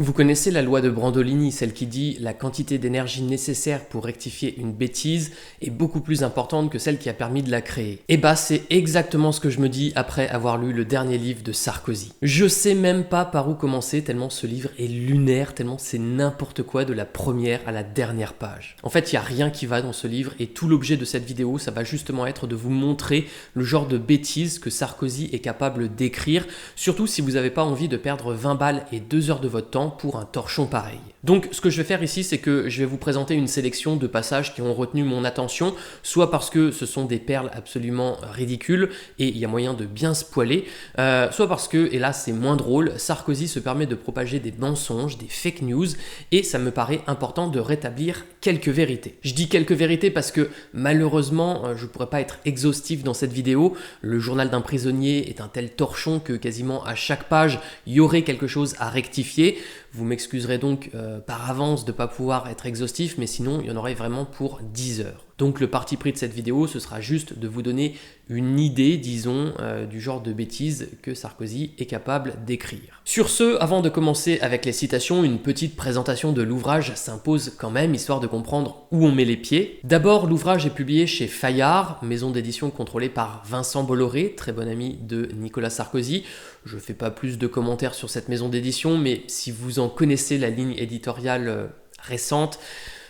Vous connaissez la loi de Brandolini, celle qui dit « la quantité d'énergie nécessaire pour rectifier une bêtise est beaucoup plus importante que celle qui a permis de la créer ». Et bah c'est exactement ce que je me dis après avoir lu le dernier livre de Sarkozy. Je sais même pas par où commencer tellement ce livre est lunaire, tellement c'est n'importe quoi de la première à la dernière page. En fait, il n'y a rien qui va dans ce livre et tout l'objet de cette vidéo, ça va justement être de vous montrer le genre de bêtises que Sarkozy est capable d'écrire, surtout si vous n'avez pas envie de perdre 20 balles et 2 heures de votre temps pour un torchon pareil. Donc ce que je vais faire ici, c'est que je vais vous présenter une sélection de passages qui ont retenu mon attention, soit parce que ce sont des perles absolument ridicules et il y a moyen de bien spoiler, soit parce que, et là c'est moins drôle, Sarkozy se permet de propager des mensonges, des fake news, et ça me paraît important de rétablir quelques vérités. Je dis quelques vérités parce que malheureusement, je ne pourrais pas être exhaustif dans cette vidéo. Le journal d'un prisonnier est un tel torchon que quasiment à chaque page, il y aurait quelque chose à rectifier. Vous m'excuserez donc par avance de ne pas pouvoir être exhaustif, mais sinon il y en aurait vraiment pour 10 heures. Donc le parti pris de cette vidéo, ce sera juste de vous donner une idée, disons, du genre de bêtises que Sarkozy est capable d'écrire. Sur ce, avant de commencer avec les citations, une petite présentation de l'ouvrage s'impose quand même, histoire de comprendre où on met les pieds. D'abord, l'ouvrage est publié chez Fayard, maison d'édition contrôlée par Vincent Bolloré, très bon ami de Nicolas Sarkozy. Je ne fais pas plus de commentaires sur cette maison d'édition, mais si vous en connaissez la ligne éditoriale récente,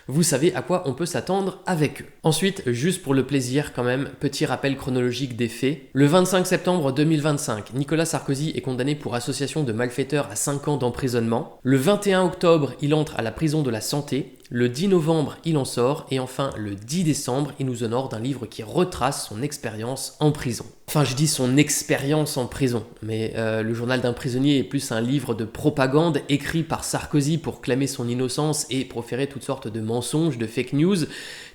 vous savez à quoi on peut s'attendre avec eux. Ensuite, juste pour le plaisir quand même, petit rappel chronologique des faits. Le 25 septembre 2025, Nicolas Sarkozy est condamné pour association de malfaiteurs à 5 ans d'emprisonnement. Le 21 octobre, il entre à la prison de la Santé. Le 10 novembre, il en sort. Et enfin, le 10 décembre, il nous honore d'un livre qui retrace son expérience en prison. Enfin, je dis son expérience en prison, mais le journal d'un prisonnier est plus un livre de propagande écrit par Sarkozy pour clamer son innocence et proférer toutes sortes de mensonges, de fake news,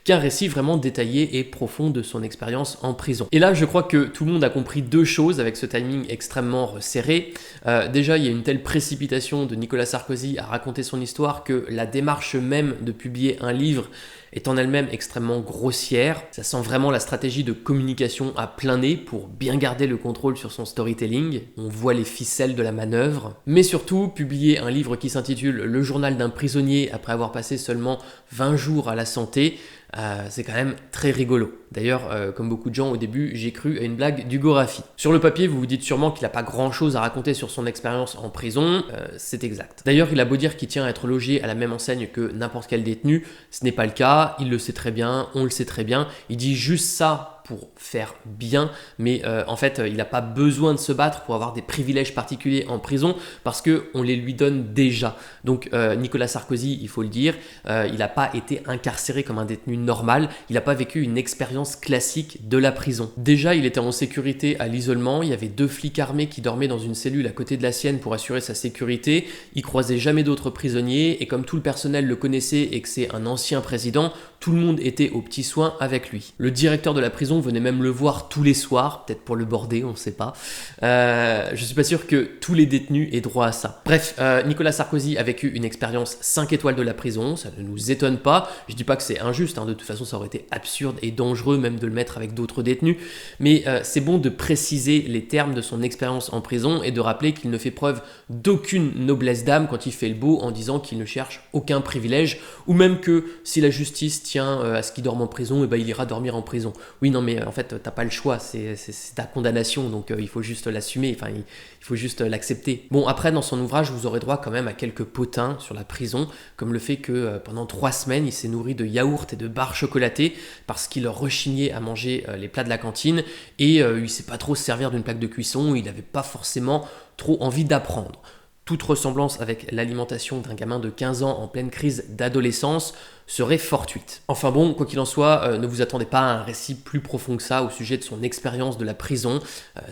qu'un récit vraiment détaillé et profond de son expérience en prison. Et là, je crois que tout le monde a compris deux choses avec ce timing extrêmement resserré. Déjà, il y a une telle précipitation de Nicolas Sarkozy à raconter son histoire que la démarche même de publier un livre est en elle-même extrêmement grossière. Ça sent vraiment la stratégie de communication à plein nez pour bien garder le contrôle sur son storytelling. On voit les ficelles de la manœuvre. Mais surtout, publier un livre qui s'intitule « Le journal d'un prisonnier » après avoir passé seulement 20 jours à la Santé, c'est quand même très rigolo. D'ailleurs, comme beaucoup de gens au début, j'ai cru à une blague d'Hugo Raffi. Sur le papier, vous vous dites sûrement qu'il n'a pas grand chose à raconter sur son expérience en prison, c'est exact. D'ailleurs, il a beau dire qu'il tient à être logé à la même enseigne que n'importe quel détenu, ce n'est pas le cas, il le sait très bien, on le sait très bien, il dit juste ça pour faire bien, mais en fait, il n'a pas besoin de se battre pour avoir des privilèges particuliers en prison, parce qu'on les lui donne déjà. Donc Nicolas Sarkozy, il faut le dire, il n'a pas été incarcéré comme un détenu normal, il n'a pas vécu une expérience classique de la prison. Déjà, il était en sécurité à l'isolement, il y avait 2 flics armés qui dormaient dans une cellule à côté de la sienne pour assurer sa sécurité, il croisait jamais d'autres prisonniers, et comme tout le personnel le connaissait et que c'est un ancien président, tout le monde était aux petits soins avec lui. Le directeur de la prison venait même le voir tous les soirs, peut-être pour le border, on ne sait pas. Je suis pas sûr que tous les détenus aient droit à ça. Bref, Nicolas Sarkozy a vécu une expérience 5 étoiles de la prison, ça ne nous étonne pas. Je dis pas que c'est injuste, de toute façon ça aurait été absurde et dangereux même de le mettre avec d'autres détenus, mais c'est bon de préciser les termes de son expérience en prison et de rappeler qu'il ne fait preuve d'aucune noblesse d'âme quand il fait le beau en disant qu'il ne cherche aucun privilège, ou même que si la justice tient à ce qu'il dorme en prison, et ben il ira dormir en prison. Oui, non, mais en fait, t'as pas le choix, c'est ta condamnation, donc il faut juste l'assumer, enfin, il faut juste l'accepter. Bon, après, dans son ouvrage, vous aurez droit quand même à quelques potins sur la prison, comme le fait que pendant 3 semaines, il s'est nourri de yaourts et de barres chocolatées parce qu'il rechignait à manger les plats de la cantine et il sait pas trop se servir d'une plaque de cuisson, il avait pas forcément trop envie d'apprendre. Toute ressemblance avec l'alimentation d'un gamin de 15 ans en pleine crise d'adolescence serait fortuite. Enfin bon, quoi qu'il en soit, ne vous attendez pas à un récit plus profond que ça au sujet de son expérience de la prison.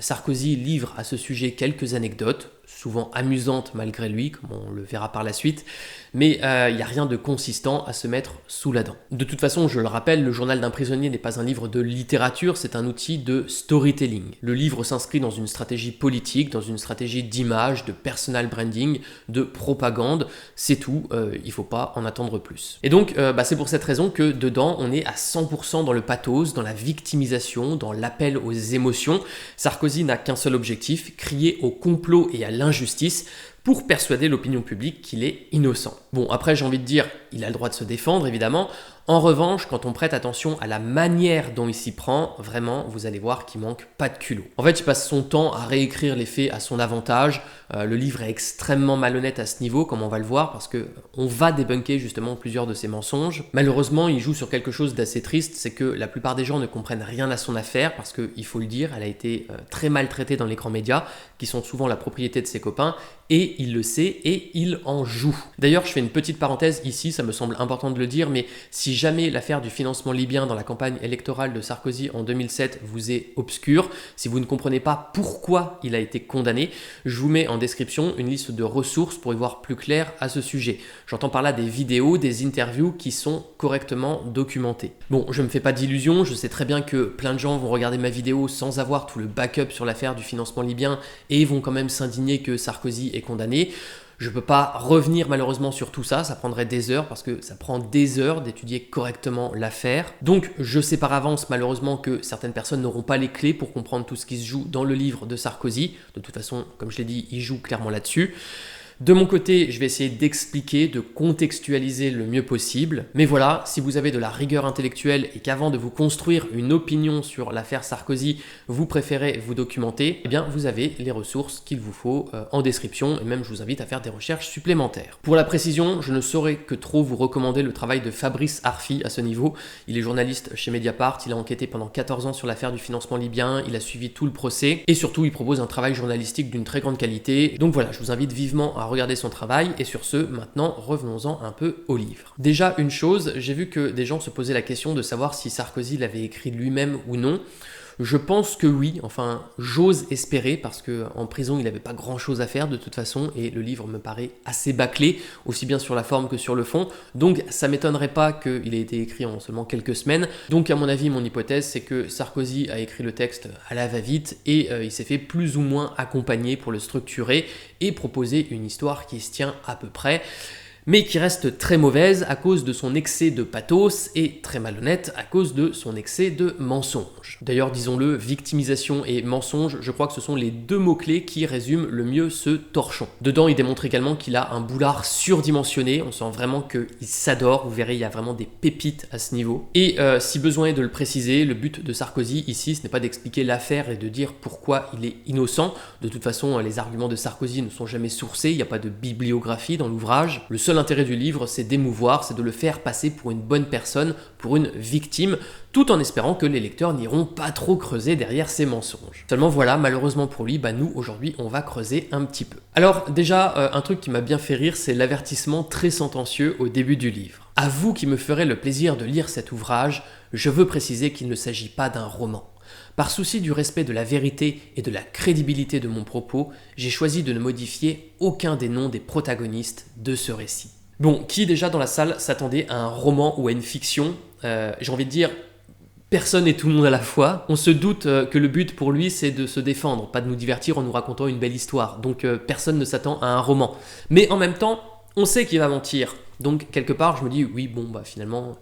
Sarkozy livre à ce sujet quelques anecdotes, souvent amusantes malgré lui, comme on le verra par la suite, mais il n'y a rien de consistant à se mettre sous la dent. De toute façon, je le rappelle, le journal d'un prisonnier n'est pas un livre de littérature, c'est un outil de storytelling. Le livre s'inscrit dans une stratégie politique, dans une stratégie d'image, de personal branding, de propagande, c'est tout, il ne faut pas en attendre plus. Et donc, c'est pour cette raison que dedans, on est à 100% dans le pathos, dans la victimisation, dans l'appel aux émotions. Sarkozy n'a qu'un seul objectif, crier au complot et à l'injustice, pour persuader l'opinion publique qu'il est innocent. Bon, après j'ai envie de dire, il a le droit de se défendre évidemment. En revanche, quand on prête attention à la manière dont il s'y prend, vraiment, vous allez voir qu'il manque pas de culot. En fait, il passe son temps à réécrire les faits à son avantage. Le livre est extrêmement malhonnête à ce niveau, comme on va le voir, parce que on va débunker justement plusieurs de ses mensonges. Malheureusement, il joue sur quelque chose d'assez triste, c'est que la plupart des gens ne comprennent rien à son affaire, parce qu'il faut le dire, elle a été très maltraitée dans les grands médias, qui sont souvent la propriété de ses copains, et il le sait, et il en joue. D'ailleurs, je fais une petite parenthèse ici, ça me semble important de le dire, mais si jamais l'affaire du financement libyen dans la campagne électorale de Sarkozy en 2007 vous est obscure, si vous ne comprenez pas pourquoi il a été condamné, je vous mets en description une liste de ressources pour y voir plus clair à ce sujet. J'entends par là des vidéos, des interviews qui sont correctement documentées. Bon, je me fais pas d'illusions, je sais très bien que plein de gens vont regarder ma vidéo sans avoir tout le backup sur l'affaire du financement libyen et vont quand même s'indigner que Sarkozy est condamné. Je ne peux pas revenir malheureusement sur tout ça, ça prendrait des heures parce que ça prend des heures d'étudier correctement l'affaire. Donc je sais par avance malheureusement que certaines personnes n'auront pas les clés pour comprendre tout ce qui se joue dans le livre de Sarkozy. De toute façon, comme je l'ai dit, il joue clairement là-dessus. De mon côté, je vais essayer d'expliquer, de contextualiser le mieux possible. Mais voilà, si vous avez de la rigueur intellectuelle et qu'avant de vous construire une opinion sur l'affaire Sarkozy, vous préférez vous documenter, eh bien vous avez les ressources qu'il vous faut en description et même je vous invite à faire des recherches supplémentaires. Pour la précision, je ne saurais que trop vous recommander le travail de Fabrice Arfi à ce niveau. Il est journaliste chez Mediapart, il a enquêté pendant 14 ans sur l'affaire du financement libyen, il a suivi tout le procès et surtout il propose un travail journalistique d'une très grande qualité. Donc voilà, je vous invite vivement à regarder son travail et sur ce, maintenant revenons-en un peu au livre. Déjà une chose, j'ai vu que des gens se posaient la question de savoir si Sarkozy l'avait écrit lui-même ou non. Je pense que oui, enfin j'ose espérer parce qu'en prison il n'avait pas grand chose à faire de toute façon et le livre me paraît assez bâclé, aussi bien sur la forme que sur le fond, donc ça m'étonnerait pas qu'il ait été écrit en seulement quelques semaines. Donc à mon avis, mon hypothèse c'est que Sarkozy a écrit le texte à la va-vite et il s'est fait plus ou moins accompagner pour le structurer et proposer une histoire qui se tient à peu près, mais qui reste très mauvaise à cause de son excès de pathos et très malhonnête à cause de son excès de mensonge. D'ailleurs, disons-le, victimisation et mensonge, je crois que ce sont les deux mots-clés qui résument le mieux ce torchon. Dedans, il démontre également qu'il a un boulard surdimensionné, on sent vraiment qu'il s'adore, vous verrez, il y a vraiment des pépites à ce niveau. Et si besoin est de le préciser, le but de Sarkozy ici, ce n'est pas d'expliquer l'affaire et de dire pourquoi il est innocent. De toute façon, les arguments de Sarkozy ne sont jamais sourcés, il n'y a pas de bibliographie dans l'ouvrage. Le seul intérêt du livre, c'est d'émouvoir, c'est de le faire passer pour une bonne personne, pour une victime, tout en espérant que les lecteurs n'iront pas trop creuser derrière ses mensonges. Seulement voilà, malheureusement pour lui, nous aujourd'hui on va creuser un petit peu. Alors déjà, un truc qui m'a bien fait rire, c'est l'avertissement très sentencieux au début du livre. À vous qui me ferez le plaisir de lire cet ouvrage, je veux préciser qu'il ne s'agit pas d'un roman. Par souci du respect de la vérité et de la crédibilité de mon propos, j'ai choisi de ne modifier aucun des noms des protagonistes de ce récit. Bon, qui déjà dans la salle s'attendait à un roman ou à une fiction ? J'ai envie de dire, personne et tout le monde à la fois. On se doute que le but pour lui c'est de se défendre, pas de nous divertir en nous racontant une belle histoire. Donc personne ne s'attend à un roman. Mais en même temps, on sait qu'il va mentir. Donc quelque part je me dis, oui bon finalement...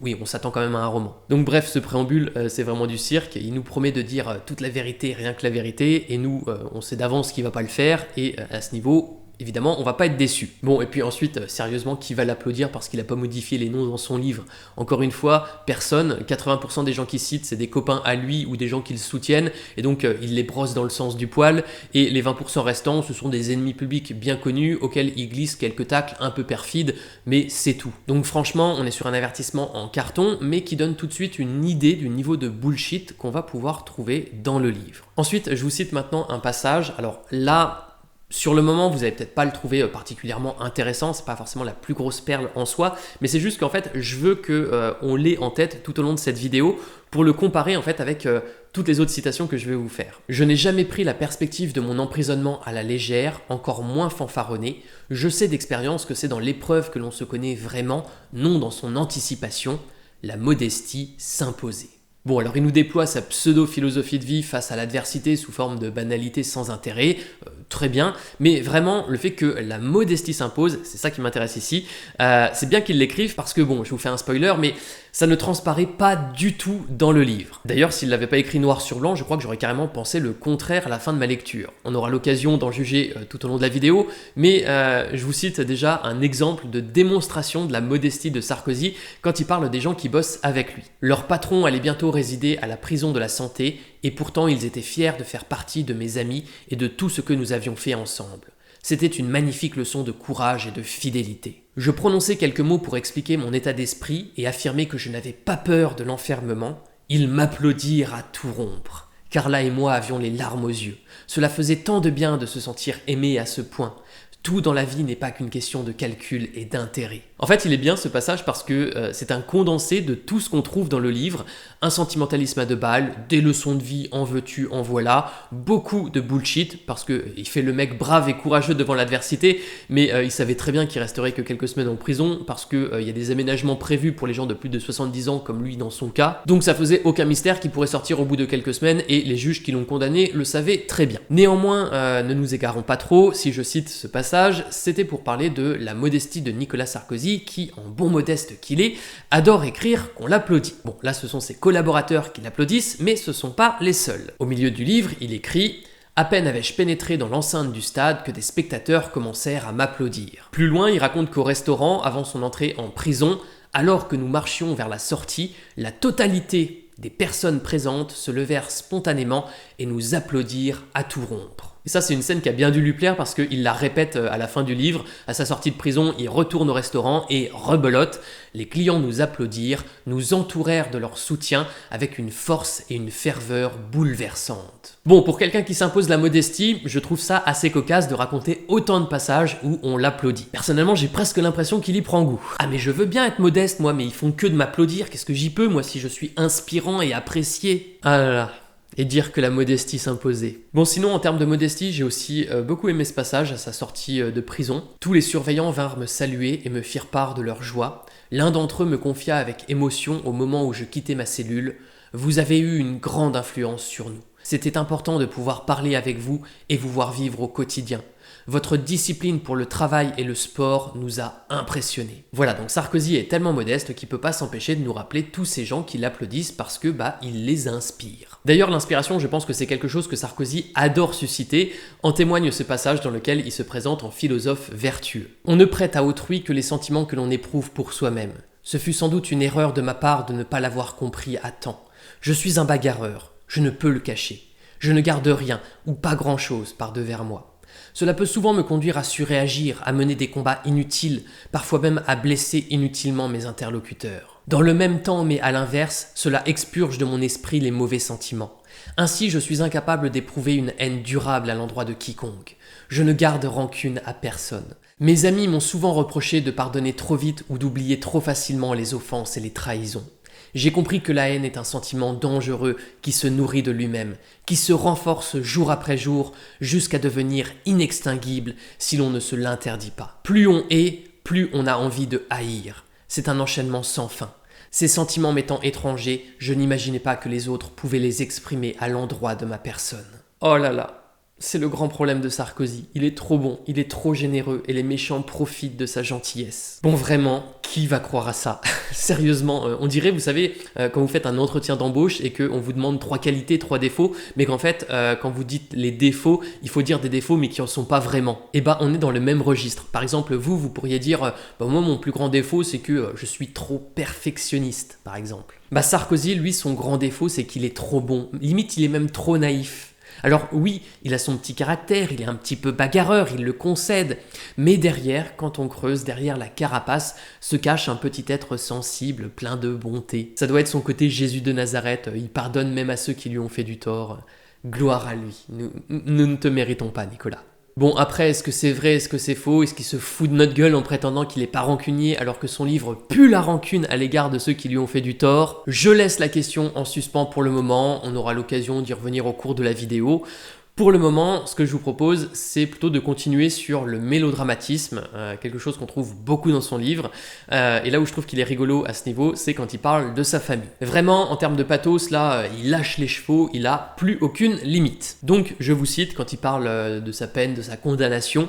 Oui, on s'attend quand même à un roman. Donc bref, ce préambule, c'est vraiment du cirque. Il nous promet de dire toute la vérité, rien que la vérité, et nous, on sait d'avance qu'il va pas le faire, et à ce niveau, évidemment, on va pas être déçus. Bon, et puis ensuite, sérieusement, qui va l'applaudir parce qu'il a pas modifié les noms dans son livre ? Encore une fois, personne. 80% des gens qui citent, c'est des copains à lui ou des gens qui le soutiennent, et donc il les brosse dans le sens du poil, et les 20% restants, ce sont des ennemis publics bien connus, auxquels il glisse quelques tacles un peu perfides, mais c'est tout. Donc franchement, on est sur un avertissement en carton, mais qui donne tout de suite une idée du niveau de bullshit qu'on va pouvoir trouver dans le livre. Ensuite, je vous cite maintenant un passage, alors là... Sur le moment, vous n'allez peut-être pas le trouver particulièrement intéressant, c'est pas forcément la plus grosse perle en soi, mais c'est juste qu'en fait, je veux qu'on l'ait en tête tout au long de cette vidéo pour le comparer en fait avec toutes les autres citations que je vais vous faire. Je n'ai jamais pris la perspective de mon emprisonnement à la légère, encore moins fanfaronné. Je sais d'expérience que c'est dans l'épreuve que l'on se connaît vraiment, non dans son anticipation. La modestie s'imposait. Bon, alors il nous déploie sa pseudo-philosophie de vie face à l'adversité sous forme de banalité sans intérêt, très bien, mais vraiment le fait que la modestie s'impose, c'est ça qui m'intéresse ici, c'est bien qu'il l'écrive parce que bon, je vous fais un spoiler, mais Ça ne transparaît pas du tout dans le livre. D'ailleurs, s'il l'avait pas écrit noir sur blanc, je crois que j'aurais carrément pensé le contraire à la fin de ma lecture. On aura l'occasion d'en juger tout au long de la vidéo, mais je vous cite déjà un exemple de démonstration de la modestie de Sarkozy quand il parle des gens qui bossent avec lui. Leur patron allait bientôt résider à la prison de la Santé, et pourtant ils étaient fiers de faire partie de mes amis et de tout ce que nous avions fait ensemble. C'était une magnifique leçon de courage et de fidélité. Je prononçais quelques mots pour expliquer mon état d'esprit et affirmer que je n'avais pas peur de l'enfermement. Ils m'applaudirent à tout rompre. Carla et moi avions les larmes aux yeux. Cela faisait tant de bien de se sentir aimé à ce point. Tout dans la vie n'est pas qu'une question de calcul et d'intérêt. En fait, il est bien ce passage parce que c'est un condensé de tout ce qu'on trouve dans le livre. Un sentimentalisme à deux balles, des leçons de vie, en veux-tu, en voilà. Beaucoup de bullshit parce qu'il fait le mec brave et courageux devant l'adversité, mais il savait très bien qu'il resterait que quelques semaines en prison parce qu'il y a des aménagements prévus pour les gens de plus de 70 ans comme lui dans son cas. Donc ça faisait aucun mystère qu'il pourrait sortir au bout de quelques semaines et les juges qui l'ont condamné le savaient très bien. Néanmoins, ne nous égarons pas trop, si je cite ce passage, c'était pour parler de la modestie de Nicolas Sarkozy qui, en bon modeste qu'il est, adore écrire qu'on l'applaudit. Bon, là ce sont ses collaborateurs qui l'applaudissent, mais ce sont pas les seuls. Au milieu du livre, il écrit « À peine avais-je pénétré dans l'enceinte du stade que des spectateurs commencèrent à m'applaudir. » Plus loin, il raconte qu'au restaurant, avant son entrée en prison, alors que nous marchions vers la sortie, la totalité des personnes présentes se levèrent spontanément et nous applaudirent à tout rompre. Et ça, c'est une scène qui a bien dû lui plaire parce qu'il la répète à la fin du livre. À sa sortie de prison, il retourne au restaurant et rebelote. Les clients nous applaudirent, nous entourèrent de leur soutien avec une force et une ferveur bouleversantes. Bon, pour quelqu'un qui s'impose la modestie, je trouve ça assez cocasse de raconter autant de passages où on l'applaudit. Personnellement, j'ai presque l'impression qu'il y prend goût. Ah mais je veux bien être modeste moi, mais ils font que de m'applaudir, qu'est-ce que j'y peux moi si je suis inspirant et apprécié? Ah là là. Et dire que la modestie s'imposait. Bon, sinon, en termes de modestie, j'ai aussi beaucoup aimé ce passage à sa sortie de prison. Tous les surveillants vinrent me saluer et me firent part de leur joie. L'un d'entre eux me confia avec émotion au moment où je quittais ma cellule « Vous avez eu une grande influence sur nous. C'était important de pouvoir parler avec vous et vous voir vivre au quotidien. Votre discipline pour le travail et le sport nous a impressionnés. » Voilà, donc Sarkozy est tellement modeste qu'il peut pas s'empêcher de nous rappeler tous ces gens qui l'applaudissent parce que il les inspire. D'ailleurs, l'inspiration, je pense que c'est quelque chose que Sarkozy adore susciter. En témoigne ce passage dans lequel il se présente en philosophe vertueux. On ne prête à autrui que les sentiments que l'on éprouve pour soi-même. Ce fut sans doute une erreur de ma part de ne pas l'avoir compris à temps. Je suis un bagarreur, je ne peux le cacher. Je ne garde rien ou pas grand-chose par devers moi. Cela peut souvent me conduire à surréagir, à mener des combats inutiles, parfois même à blesser inutilement mes interlocuteurs. Dans le même temps, mais à l'inverse, cela expurge de mon esprit les mauvais sentiments. Ainsi, je suis incapable d'éprouver une haine durable à l'endroit de quiconque. Je ne garde rancune à personne. Mes amis m'ont souvent reproché de pardonner trop vite ou d'oublier trop facilement les offenses et les trahisons. J'ai compris que la haine est un sentiment dangereux qui se nourrit de lui-même, qui se renforce jour après jour jusqu'à devenir inextinguible si l'on ne se l'interdit pas. Plus on hait, plus on a envie de haïr. C'est un enchaînement sans fin. Ces sentiments m'étant étrangers, je n'imaginais pas que les autres pouvaient les exprimer à l'endroit de ma personne. Oh là là! C'est le grand problème de Sarkozy. Il est trop bon, il est trop généreux et les méchants profitent de sa gentillesse. Bon, vraiment, qui va croire à ça? Sérieusement, on dirait, vous savez, quand vous faites un entretien d'embauche et qu'on vous demande 3 qualités, 3 défauts, mais qu'en fait, quand vous dites les défauts, il faut dire des défauts mais qui en sont pas vraiment. Et on est dans le même registre. Par exemple, vous pourriez dire, moi, mon plus grand défaut, c'est que je suis trop perfectionniste, par exemple. Sarkozy, lui, son grand défaut, c'est qu'il est trop bon. Limite, il est même trop naïf. Alors oui, il a son petit caractère, il est un petit peu bagarreur, il le concède, mais derrière, quand on creuse, derrière la carapace, se cache un petit être sensible, plein de bonté. Ça doit être son côté Jésus de Nazareth, il pardonne même à ceux qui lui ont fait du tort. Gloire à lui, nous ne te méritons pas, Nicolas. Bon, après, est-ce que c'est vrai, est-ce que c'est faux? Est-ce qu'il se fout de notre gueule en prétendant qu'il n'est pas rancunier alors que son livre pue la rancune à l'égard de ceux qui lui ont fait du tort? Je laisse la question en suspens pour le moment, on aura l'occasion d'y revenir au cours de la vidéo. Pour le moment, ce que je vous propose, c'est plutôt de continuer sur le mélodramatisme, quelque chose qu'on trouve beaucoup dans son livre. Et là où je trouve qu'il est rigolo à ce niveau, c'est quand il parle de sa famille. Vraiment, en termes de pathos, là, il lâche les chevaux, il a plus aucune limite. Donc, je vous cite quand il parle de sa peine, de sa condamnation.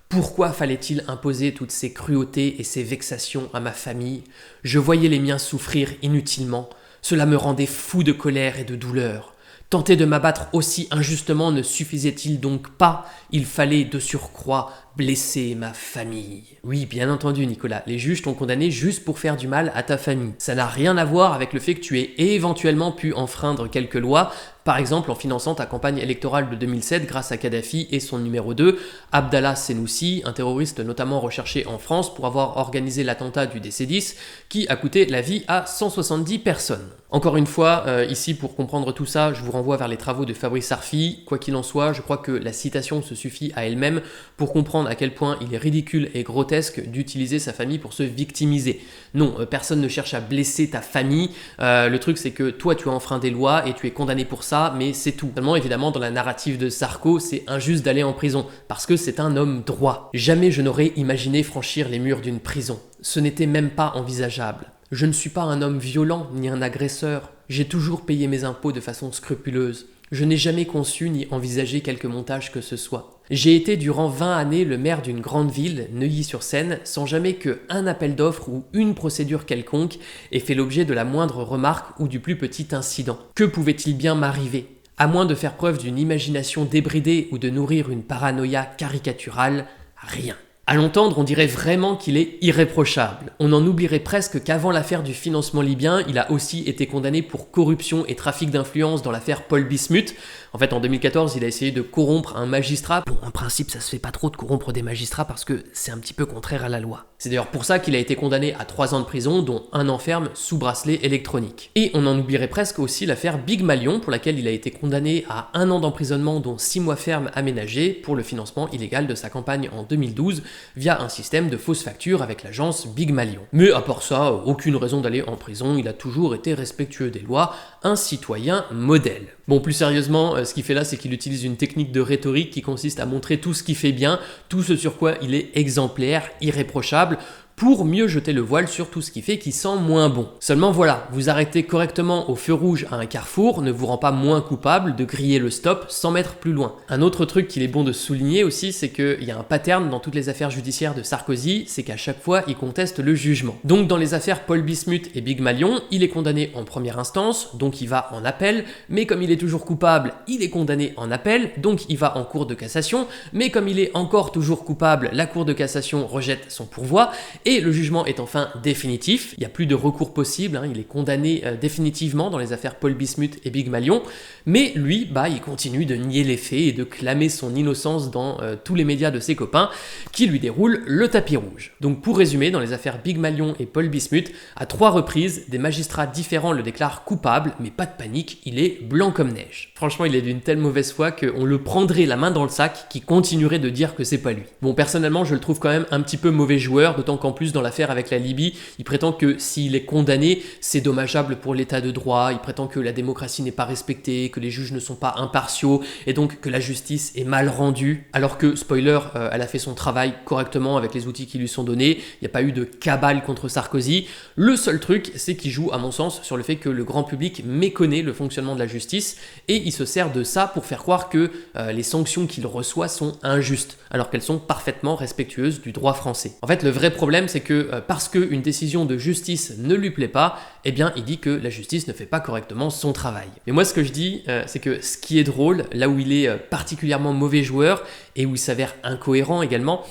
« Pourquoi fallait-il imposer toutes ces cruautés et ces vexations à ma famille? Je voyais les miens souffrir inutilement. Cela me rendait fou de colère et de douleur. Tenter de m'abattre aussi injustement ne suffisait-il donc pas? Il fallait de surcroît blesser ma famille. Oui, bien entendu, Nicolas, les juges t'ont condamné juste pour faire du mal à ta famille. Ça n'a rien à voir avec le fait que tu aies éventuellement pu enfreindre quelques lois, par exemple en finançant ta campagne électorale de 2007 grâce à Kadhafi et son numéro 2, Abdallah Senussi, un terroriste notamment recherché en France pour avoir organisé l'attentat du DC-10 qui a coûté la vie à 170 personnes. Encore une fois, ici pour comprendre tout ça, je vous renvoie vers les travaux de Fabrice Arfi. Quoi qu'il en soit, je crois que la citation se suffit à elle-même pour comprendre à quel point il est ridicule et grotesque d'utiliser sa famille pour se victimiser. Non, personne ne cherche à blesser ta famille. Le truc, c'est que toi, tu as enfreint des lois et tu es condamné pour ça, mais c'est tout. Seulement, évidemment, dans la narrative de Sarko, c'est injuste d'aller en prison parce que c'est un homme droit. Jamais je n'aurais imaginé franchir les murs d'une prison. Ce n'était même pas envisageable. Je ne suis pas un homme violent ni un agresseur. J'ai toujours payé mes impôts de façon scrupuleuse. Je n'ai jamais conçu ni envisagé quelque montage que ce soit. J'ai été durant 20 années le maire d'une grande ville, Neuilly-sur-Seine, sans jamais qu'un appel d'offres ou une procédure quelconque ait fait l'objet de la moindre remarque ou du plus petit incident. Que pouvait-il bien m'arriver? À moins de faire preuve d'une imagination débridée ou de nourrir une paranoïa caricaturale, rien. À l'entendre, on dirait vraiment qu'il est irréprochable. On en oublierait presque qu'avant l'affaire du financement libyen, il a aussi été condamné pour corruption et trafic d'influence dans l'affaire Paul Bismuth. En fait, en 2014, il a essayé de corrompre un magistrat. Bon, en principe, ça se fait pas trop de corrompre des magistrats parce que c'est un petit peu contraire à la loi. C'est d'ailleurs pour ça qu'il a été condamné à 3 ans de prison, dont 1 an ferme sous bracelet électronique. Et on en oublierait presque aussi l'affaire Big Malion, pour laquelle il a été condamné à 1 an d'emprisonnement, dont 6 mois ferme aménagés pour le financement illégal de sa campagne en 2012, via un système de fausses factures avec l'agence Big Malion. Mais à part ça, aucune raison d'aller en prison, il a toujours été respectueux des lois, un citoyen modèle. Bon, plus sérieusement, ce qu'il fait là, c'est qu'il utilise une technique de rhétorique qui consiste à montrer tout ce qu'il fait bien, tout ce sur quoi il est exemplaire, irréprochable, pour mieux jeter le voile sur tout ce qui fait qui sent moins bon. Seulement voilà, vous arrêtez correctement au feu rouge à un carrefour ne vous rend pas moins coupable de griller le stop sans mettre plus loin. Un autre truc qu'il est bon de souligner aussi, c'est qu'il y a un pattern dans toutes les affaires judiciaires de Sarkozy, c'est qu'à chaque fois, il conteste le jugement. Donc dans les affaires Paul Bismuth et Big Malion, il est condamné en première instance, donc il va en appel, mais comme il est toujours coupable, il est condamné en appel, donc il va en cour de cassation, mais comme il est encore toujours coupable, la cour de cassation rejette son pourvoi, et le jugement est enfin définitif, il n'y a plus de recours possible, il est condamné définitivement dans les affaires Paul Bismuth et Big Malion, mais lui, il continue de nier les faits et de clamer son innocence dans tous les médias de ses copains qui lui déroulent le tapis rouge. Donc pour résumer, dans les affaires Big Malion et Paul Bismuth, à 3 reprises, des magistrats différents le déclarent coupable, mais pas de panique, il est blanc comme neige. Franchement, il est d'une telle mauvaise foi qu'on le prendrait la main dans le sac qui continuerait de dire que c'est pas lui. Bon, personnellement, je le trouve quand même un petit peu mauvais joueur, d'autant qu'en plus dans l'affaire avec la Libye, il prétend que s'il est condamné, c'est dommageable pour l'état de droit, il prétend que la démocratie n'est pas respectée, que les juges ne sont pas impartiaux, et donc que la justice est mal rendue, alors que, spoiler, elle a fait son travail correctement avec les outils qui lui sont donnés, il n'y a pas eu de cabale contre Sarkozy. Le seul truc, c'est qu'il joue, à mon sens, sur le fait que le grand public méconnaît le fonctionnement de la justice, et il se sert de ça pour faire croire que les sanctions qu'il reçoit sont injustes, alors qu'elles sont parfaitement respectueuses du droit français. En fait, le vrai problème, c'est que parce qu'une décision de justice ne lui plaît pas, eh bien, il dit que la justice ne fait pas correctement son travail. Mais moi, ce que je dis, c'est que ce qui est drôle, là où il est particulièrement mauvais joueur, et où il s'avère incohérent également,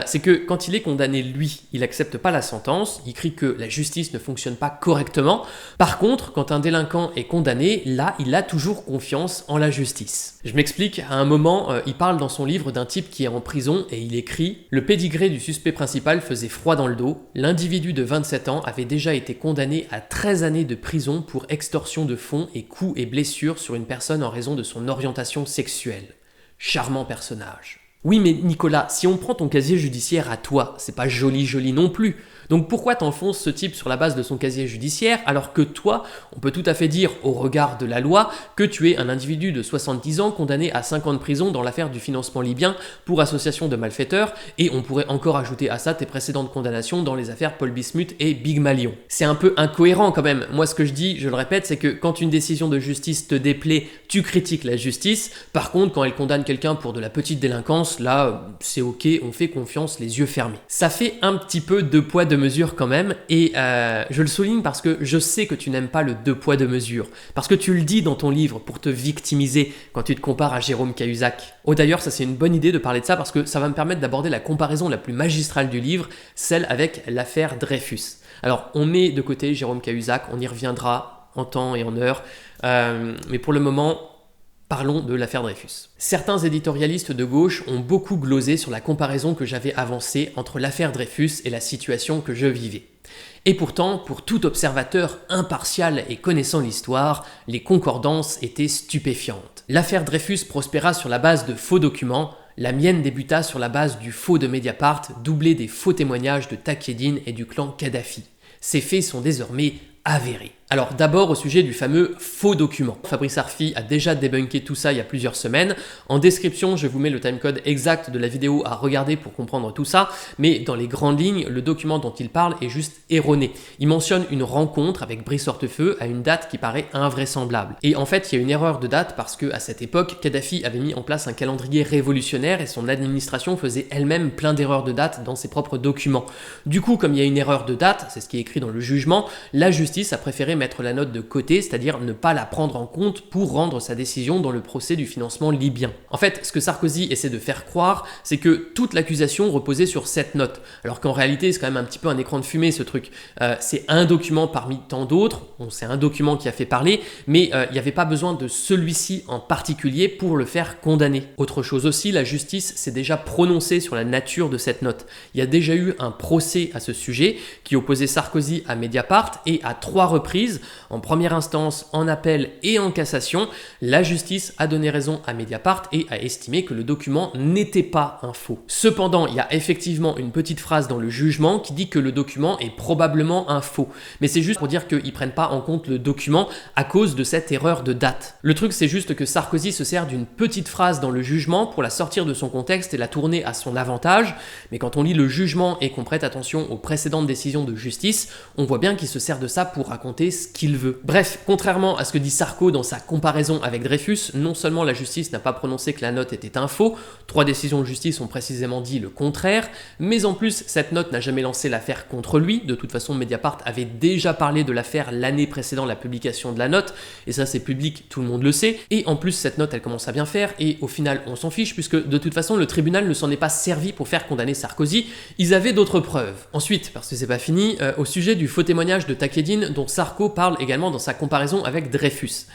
c'est que quand il est condamné, lui, il accepte pas la sentence, il crie que la justice ne fonctionne pas correctement. Par contre, quand un délinquant est condamné, là, il a toujours confiance en la justice. Je m'explique, à un moment, il parle dans son livre d'un type qui est en prison et il écrit « Le pédigré du suspect principal faisait froid dans le dos. L'individu de 27 ans avait déjà été condamné à 13 années de prison pour extorsion de fonds et coups et blessures sur une personne en raison de son orientation sexuelle. Charmant personnage. » Oui, mais Nicolas, si on prend ton casier judiciaire à toi, c'est pas joli non plus. Donc pourquoi t'enfonces ce type sur la base de son casier judiciaire alors que toi, on peut tout à fait dire au regard de la loi que tu es un individu de 70 ans condamné à 5 ans de prison dans l'affaire du financement libyen pour association de malfaiteurs et on pourrait encore ajouter à ça tes précédentes condamnations dans les affaires Paul Bismuth et Big Malion. C'est un peu incohérent quand même. Moi ce que je dis, je le répète, c'est que quand une décision de justice te déplaît, tu critiques la justice. Par contre, quand elle condamne quelqu'un pour de la petite délinquance, confiance, là c'est ok, on fait confiance les yeux fermés. Ça fait un petit peu deux poids deux mesures quand même, et je le souligne parce que je sais que tu n'aimes pas le deux poids deux mesures, parce que tu le dis dans ton livre pour te victimiser quand tu te compares à Jérôme Cahuzac. Oh d'ailleurs, ça c'est une bonne idée de parler de ça parce que ça va me permettre d'aborder la comparaison la plus magistrale du livre, celle avec l'affaire Dreyfus. Alors on met de côté Jérôme Cahuzac, on y reviendra en temps et en heure, mais pour le moment, parlons de l'affaire Dreyfus. Certains éditorialistes de gauche ont beaucoup glosé sur la comparaison que j'avais avancée entre l'affaire Dreyfus et la situation que je vivais. Et pourtant, pour tout observateur impartial et connaissant l'histoire, les concordances étaient stupéfiantes. L'affaire Dreyfus prospéra sur la base de faux documents, la mienne débuta sur la base du faux de Mediapart, doublé des faux témoignages de Taqieddine et du clan Kadhafi. Ces faits sont désormais avérés. Alors d'abord au sujet du fameux faux document. Fabrice Arfi a déjà débunké tout ça il y a plusieurs semaines. En description, je vous mets le timecode exact de la vidéo à regarder pour comprendre tout ça, mais dans les grandes lignes, le document dont il parle est juste erroné. Il mentionne une rencontre avec Brice Hortefeux à une date qui paraît invraisemblable. Et en fait, il y a une erreur de date parce que à cette époque, Kadhafi avait mis en place un calendrier révolutionnaire et son administration faisait elle-même plein d'erreurs de date dans ses propres documents. Du coup, comme il y a une erreur de date, c'est ce qui est écrit dans le jugement, la justice a préféré mettre la note de côté, c'est-à-dire ne pas la prendre en compte pour rendre sa décision dans le procès du financement libyen. En fait, ce que Sarkozy essaie de faire croire, c'est que toute l'accusation reposait sur cette note, alors qu'en réalité, c'est quand même un petit peu un écran de fumée ce truc. C'est un document parmi tant d'autres, bon, c'est un document qui a fait parler, mais il n'y avait pas besoin de celui-ci en particulier pour le faire condamner. Autre chose aussi, la justice s'est déjà prononcée sur la nature de cette note. Il y a déjà eu un procès à ce sujet qui opposait Sarkozy à Mediapart et à 3 reprises, en première instance, en appel et en cassation, la justice a donné raison à Mediapart et a estimé que le document n'était pas un faux. Cependant, il y a effectivement une petite phrase dans le jugement qui dit que le document est probablement un faux. Mais c'est juste pour dire qu'ils ne prennent pas en compte le document à cause de cette erreur de date. Le truc, c'est juste que Sarkozy se sert d'une petite phrase dans le jugement pour la sortir de son contexte et la tourner à son avantage. Mais quand on lit le jugement et qu'on prête attention aux précédentes décisions de justice, on voit bien qu'il se sert de ça pour raconter ce qu'il veut. Bref, contrairement à ce que dit Sarko dans sa comparaison avec Dreyfus, non seulement la justice n'a pas prononcé que la note était un faux, 3 décisions de justice ont précisément dit le contraire, mais en plus, cette note n'a jamais lancé l'affaire contre lui. De toute façon, Mediapart avait déjà parlé de l'affaire l'année précédant la publication de la note, et ça c'est public, tout le monde le sait, et en plus cette note elle commence à bien faire, et au final on s'en fiche, puisque de toute façon le tribunal ne s'en est pas servi pour faire condamner Sarkozy, ils avaient d'autres preuves. Ensuite, parce que c'est pas fini, au sujet du faux témoignage de Taqieddine dont Sarko parle également dans sa comparaison avec Dreyfus.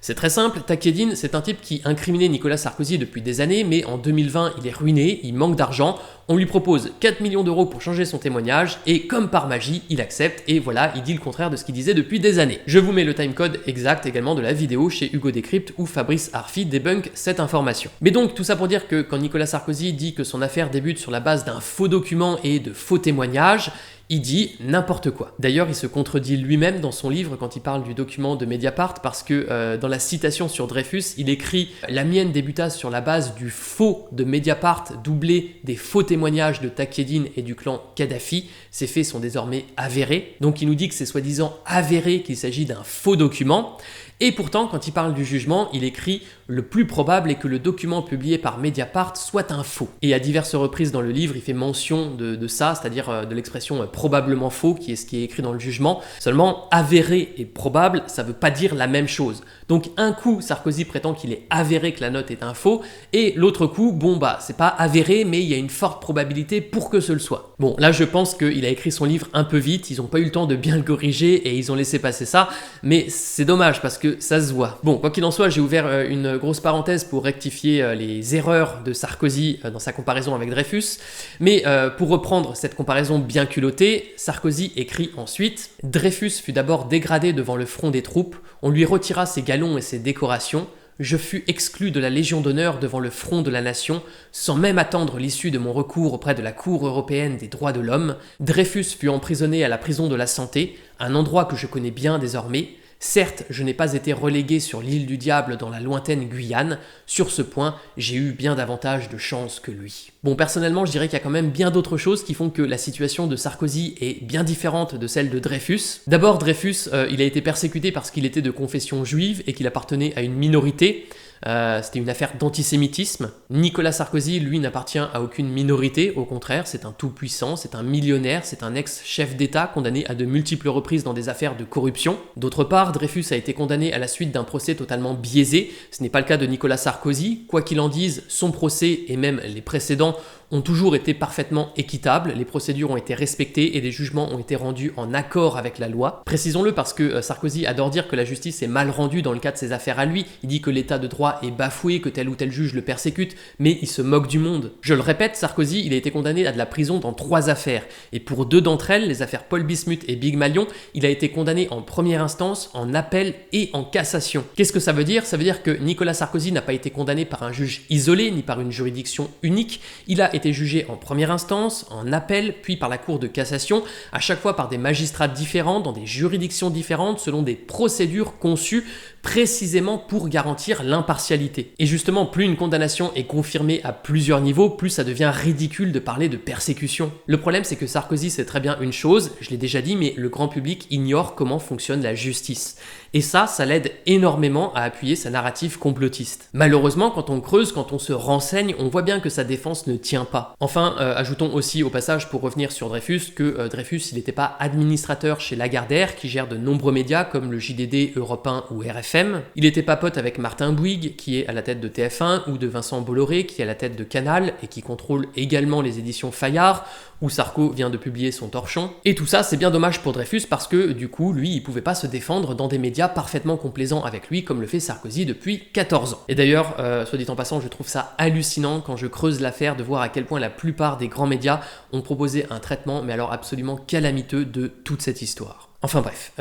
C'est très simple, Taqieddine, c'est un type qui incriminait Nicolas Sarkozy depuis des années, mais en 2020, il est ruiné, il manque d'argent, on lui propose 4 millions d'euros pour changer son témoignage, et comme par magie, il accepte, et voilà, il dit le contraire de ce qu'il disait depuis des années. Je vous mets le timecode exact également de la vidéo chez Hugo Décrypte où Fabrice Arfi débunk cette information. Mais donc, tout ça pour dire que quand Nicolas Sarkozy dit que son affaire débute sur la base d'un faux document et de faux témoignages, il dit n'importe quoi. D'ailleurs, il se contredit lui-même dans son livre quand il parle du document de Mediapart parce que dans la citation sur Dreyfus, il écrit « La mienne débuta sur la base du faux de Mediapart doublé des faux témoignages de Taqieddine et du clan Kadhafi. Ces faits sont désormais avérés. » Donc il nous dit que c'est soi-disant avéré qu'il s'agit d'un faux document. Et pourtant, quand il parle du jugement, il écrit « Le plus probable est que le document publié par Mediapart soit un faux ». Et à diverses reprises dans le livre, il fait mention de ça, c'est-à-dire de l'expression « probablement faux », qui est ce qui est écrit dans le jugement. Seulement, avéré et probable, ça veut pas dire la même chose. Donc un coup, Sarkozy prétend qu'il est avéré que la note est un faux, et l'autre coup, bon bah, c'est pas avéré, mais il y a une forte probabilité pour que ce le soit. Bon, là je pense qu'il a écrit son livre un peu vite, ils ont pas eu le temps de bien le corriger, et ils ont laissé passer ça, mais c'est dommage, parce que ça se voit. Bon, quoi qu'il en soit, j'ai ouvert une grosse parenthèse pour rectifier les erreurs de Sarkozy dans sa comparaison avec Dreyfus, mais pour reprendre cette comparaison bien culottée, Sarkozy écrit ensuite « Dreyfus fut d'abord dégradé devant le front des troupes, on lui retira ses galons et ses décorations, je fus exclu de la Légion d'honneur devant le front de la nation, sans même attendre l'issue de mon recours auprès de la Cour européenne des droits de l'homme. Dreyfus fut emprisonné à la prison de la Santé, un endroit que je connais bien désormais. Certes, je n'ai pas été relégué sur l'île du Diable dans la lointaine Guyane. Sur ce point, j'ai eu bien davantage de chance que lui. » Bon, personnellement, je dirais qu'il y a quand même bien d'autres choses qui font que la situation de Sarkozy est bien différente de celle de Dreyfus. D'abord, Dreyfus, il a été persécuté parce qu'il était de confession juive et qu'il appartenait à une minorité. C'était une affaire d'antisémitisme. Nicolas Sarkozy, lui, n'appartient à aucune minorité, au contraire, c'est un tout-puissant, c'est un millionnaire, c'est un ex-chef d'État condamné à de multiples reprises dans des affaires de corruption. D'autre part, Dreyfus a été condamné à la suite d'un procès totalement biaisé. Ce n'est pas le cas de Nicolas Sarkozy. Quoi qu'il en dise, son procès et même les précédents ont toujours été parfaitement équitables, les procédures ont été respectées et les jugements ont été rendus en accord avec la loi. Précisons-le parce que Sarkozy adore dire que la justice est mal rendue dans le cas de ses affaires à lui, il dit que l'état de droit est bafoué, que tel ou tel juge le persécute, mais il se moque du monde. Je le répète, Sarkozy, il a été condamné à de la prison dans 3 affaires, et pour 2 d'entre elles, les affaires Paul Bismuth et Big Malion, il a été condamné en première instance, en appel et en cassation. Qu'est-ce que ça veut dire? Ça veut dire que Nicolas Sarkozy n'a pas été condamné par un juge isolé, ni par une juridiction unique, il a été jugé en première instance, en appel, puis par la Cour de cassation, à chaque fois par des magistrats différents, dans des juridictions différentes, selon des procédures conçues précisément pour garantir l'impartialité. Et justement, plus une condamnation est confirmée à plusieurs niveaux, plus ça devient ridicule de parler de persécution. Le problème, c'est que Sarkozy sait très bien une chose, je l'ai déjà dit, mais le grand public ignore comment fonctionne la justice. Et ça l'aide énormément à appuyer sa narrative complotiste. Malheureusement, quand on creuse, quand on se renseigne, on voit bien que sa défense ne tient pas. Enfin, ajoutons aussi au passage, pour revenir sur Dreyfus, que Dreyfus, il n'était pas administrateur chez Lagardère, qui gère de nombreux médias comme le JDD, Europe 1 ou RFM. Il n'était pas pote avec Martin Bouygues, qui est à la tête de TF1, ou de Vincent Bolloré, qui est à la tête de Canal, et qui contrôle également les éditions Fayard, où Sarko vient de publier son torchon. Et tout ça, c'est bien dommage pour Dreyfus, parce que du coup, lui, il pouvait pas se défendre dans des médias parfaitement complaisants avec lui, comme le fait Sarkozy depuis 14 ans. Et d'ailleurs, soit dit en passant, je trouve ça hallucinant quand je creuse l'affaire de voir à quel point la plupart des grands médias ont proposé un traitement, mais alors absolument calamiteux, de toute cette histoire. Enfin bref,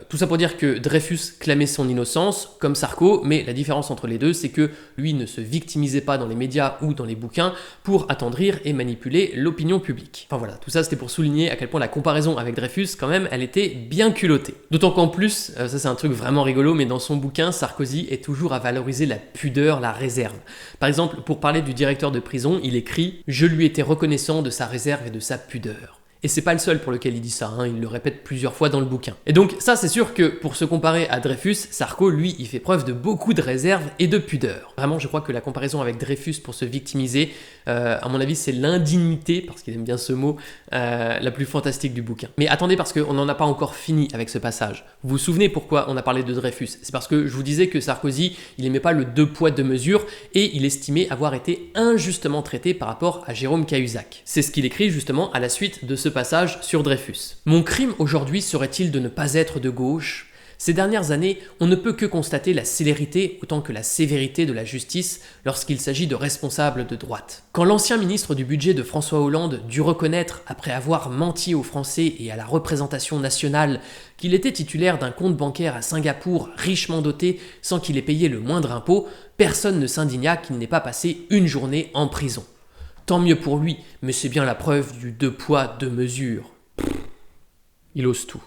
tout ça pour dire que Dreyfus clamait son innocence, comme Sarko, mais la différence entre les deux, c'est que lui ne se victimisait pas dans les médias ou dans les bouquins pour attendrir et manipuler l'opinion publique. Enfin voilà, tout ça c'était pour souligner à quel point la comparaison avec Dreyfus, quand même, elle était bien culottée. D'autant qu'en plus, ça c'est un truc vraiment rigolo, mais dans son bouquin, Sarkozy est toujours à valoriser la pudeur, la réserve. Par exemple, pour parler du directeur de prison, il écrit « Je lui étais reconnaissant de sa réserve et de sa pudeur ». Et c'est pas le seul pour lequel il dit ça, il le répète plusieurs fois dans le bouquin. Et donc ça c'est sûr que pour se comparer à Dreyfus, Sarko lui il fait preuve de beaucoup de réserve et de pudeur. Vraiment je crois que la comparaison avec Dreyfus pour se victimiser, à mon avis c'est l'indignité, parce qu'il aime bien ce mot, la plus fantastique du bouquin. Mais attendez parce qu'on n'en a pas encore fini avec ce passage. Vous vous souvenez pourquoi on a parlé de Dreyfus? C'est parce que je vous disais que Sarkozy il aimait pas le 2 poids 2 mesures et il estimait avoir été injustement traité par rapport à Jérôme Cahuzac. C'est ce qu'il écrit justement à la suite de ce passage sur Dreyfus. Mon crime aujourd'hui serait-il de ne pas être de gauche? Ces dernières années, on ne peut que constater la célérité autant que la sévérité de la justice lorsqu'il s'agit de responsables de droite. Quand l'ancien ministre du budget de François Hollande dut reconnaître, après avoir menti aux Français et à la représentation nationale, qu'il était titulaire d'un compte bancaire à Singapour richement doté sans qu'il ait payé le moindre impôt, personne ne s'indigna qu'il n'ait pas passé une journée en prison. Tant mieux pour lui, mais c'est bien la preuve du 2 poids 2 mesures. Il ose tout.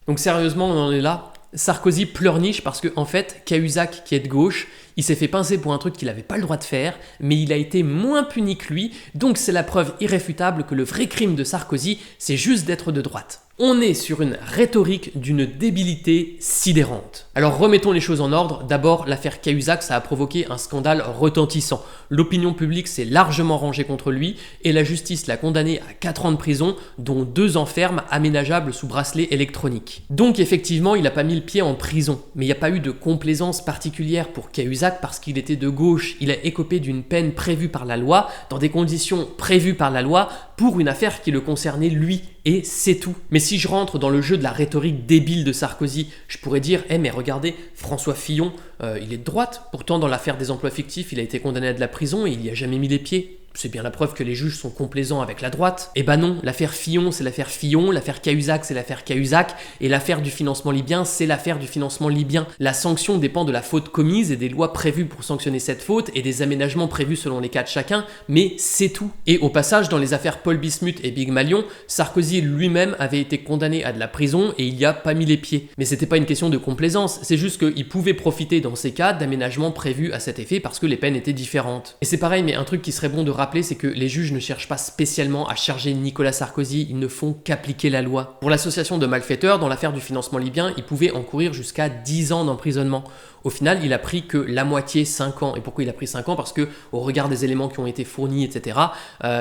Donc sérieusement, on en est là. Sarkozy pleurniche parce que en fait, Cahuzac, qui est de gauche, il s'est fait pincer pour un truc qu'il n'avait pas le droit de faire, mais il a été moins puni que lui, donc c'est la preuve irréfutable que le vrai crime de Sarkozy, c'est juste d'être de droite. On est sur une rhétorique d'une débilité sidérante. Alors remettons les choses en ordre. D'abord, l'affaire Cahuzac, ça a provoqué un scandale retentissant. L'opinion publique s'est largement rangée contre lui et la justice l'a condamné à 4 ans de prison, dont 2 ans ferme aménageables sous bracelet électronique. Donc effectivement, il n'a pas mis le pied en prison. Mais il n'y a pas eu de complaisance particulière pour Cahuzac parce qu'il était de gauche. Il a écopé d'une peine prévue par la loi, dans des conditions prévues par la loi, pour une affaire qui le concernait lui. Et c'est tout. Mais si je rentre dans le jeu de la rhétorique débile de Sarkozy, je pourrais dire « mais regardez, François Fillon, il est de droite. Pourtant, dans l'affaire des emplois fictifs, il a été condamné à de la prison et il n'y a jamais mis les pieds. C'est bien la preuve que les juges sont complaisants avec la droite. » Eh ben non, l'affaire Fillon, c'est l'affaire Fillon, l'affaire Cahuzac, c'est l'affaire Cahuzac, et l'affaire du financement libyen, c'est l'affaire du financement libyen. La sanction dépend de la faute commise et des lois prévues pour sanctionner cette faute et des aménagements prévus selon les cas de chacun, mais c'est tout. Et au passage, dans les affaires Paul Bismuth et Big Malion, Sarkozy lui-même avait été condamné à de la prison et il n'y a pas mis les pieds. Mais c'était pas une question de complaisance, c'est juste qu'il pouvait profiter dans ces cas d'aménagements prévus à cet effet parce que les peines étaient différentes. Et c'est pareil, mais un truc qui serait bon de rappeler, c'est que les juges ne cherchent pas spécialement à charger Nicolas Sarkozy, ils ne font qu'appliquer la loi. Pour l'association de malfaiteurs, dans l'affaire du financement libyen, ils pouvaient encourir jusqu'à 10 ans d'emprisonnement. Au final, il a pris que la moitié, 5 ans. Et pourquoi il a pris 5 ans? Parce que au regard des éléments qui ont été fournis, etc.,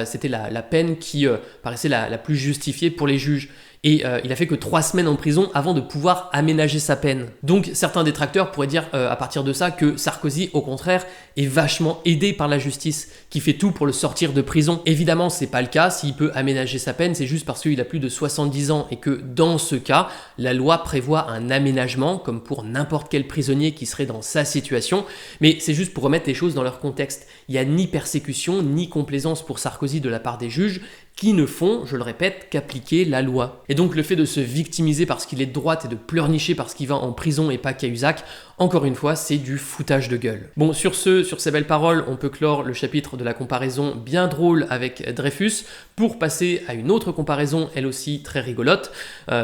c'était la peine qui paraissait la plus justifiée pour les juges. Et il a fait que 3 semaines en prison avant de pouvoir aménager sa peine. Donc certains détracteurs pourraient dire à partir de ça que Sarkozy, au contraire, est vachement aidé par la justice, qui fait tout pour le sortir de prison. Évidemment, c'est pas le cas. S'il peut aménager sa peine, c'est juste parce qu'il a plus de 70 ans et que dans ce cas, la loi prévoit un aménagement, comme pour n'importe quel prisonnier qui serait dans sa situation. Mais c'est juste pour remettre les choses dans leur contexte. Il n'y a ni persécution, ni complaisance pour Sarkozy de la part des juges, qui ne font, je le répète, qu'appliquer la loi. Et donc le fait de se victimiser parce qu'il est de droite et de pleurnicher parce qu'il va en prison et pas Cahuzac, encore une fois, c'est du foutage de gueule. Bon, sur ces belles paroles, on peut clore le chapitre de la comparaison bien drôle avec Dreyfus pour passer à une autre comparaison, elle aussi très rigolote,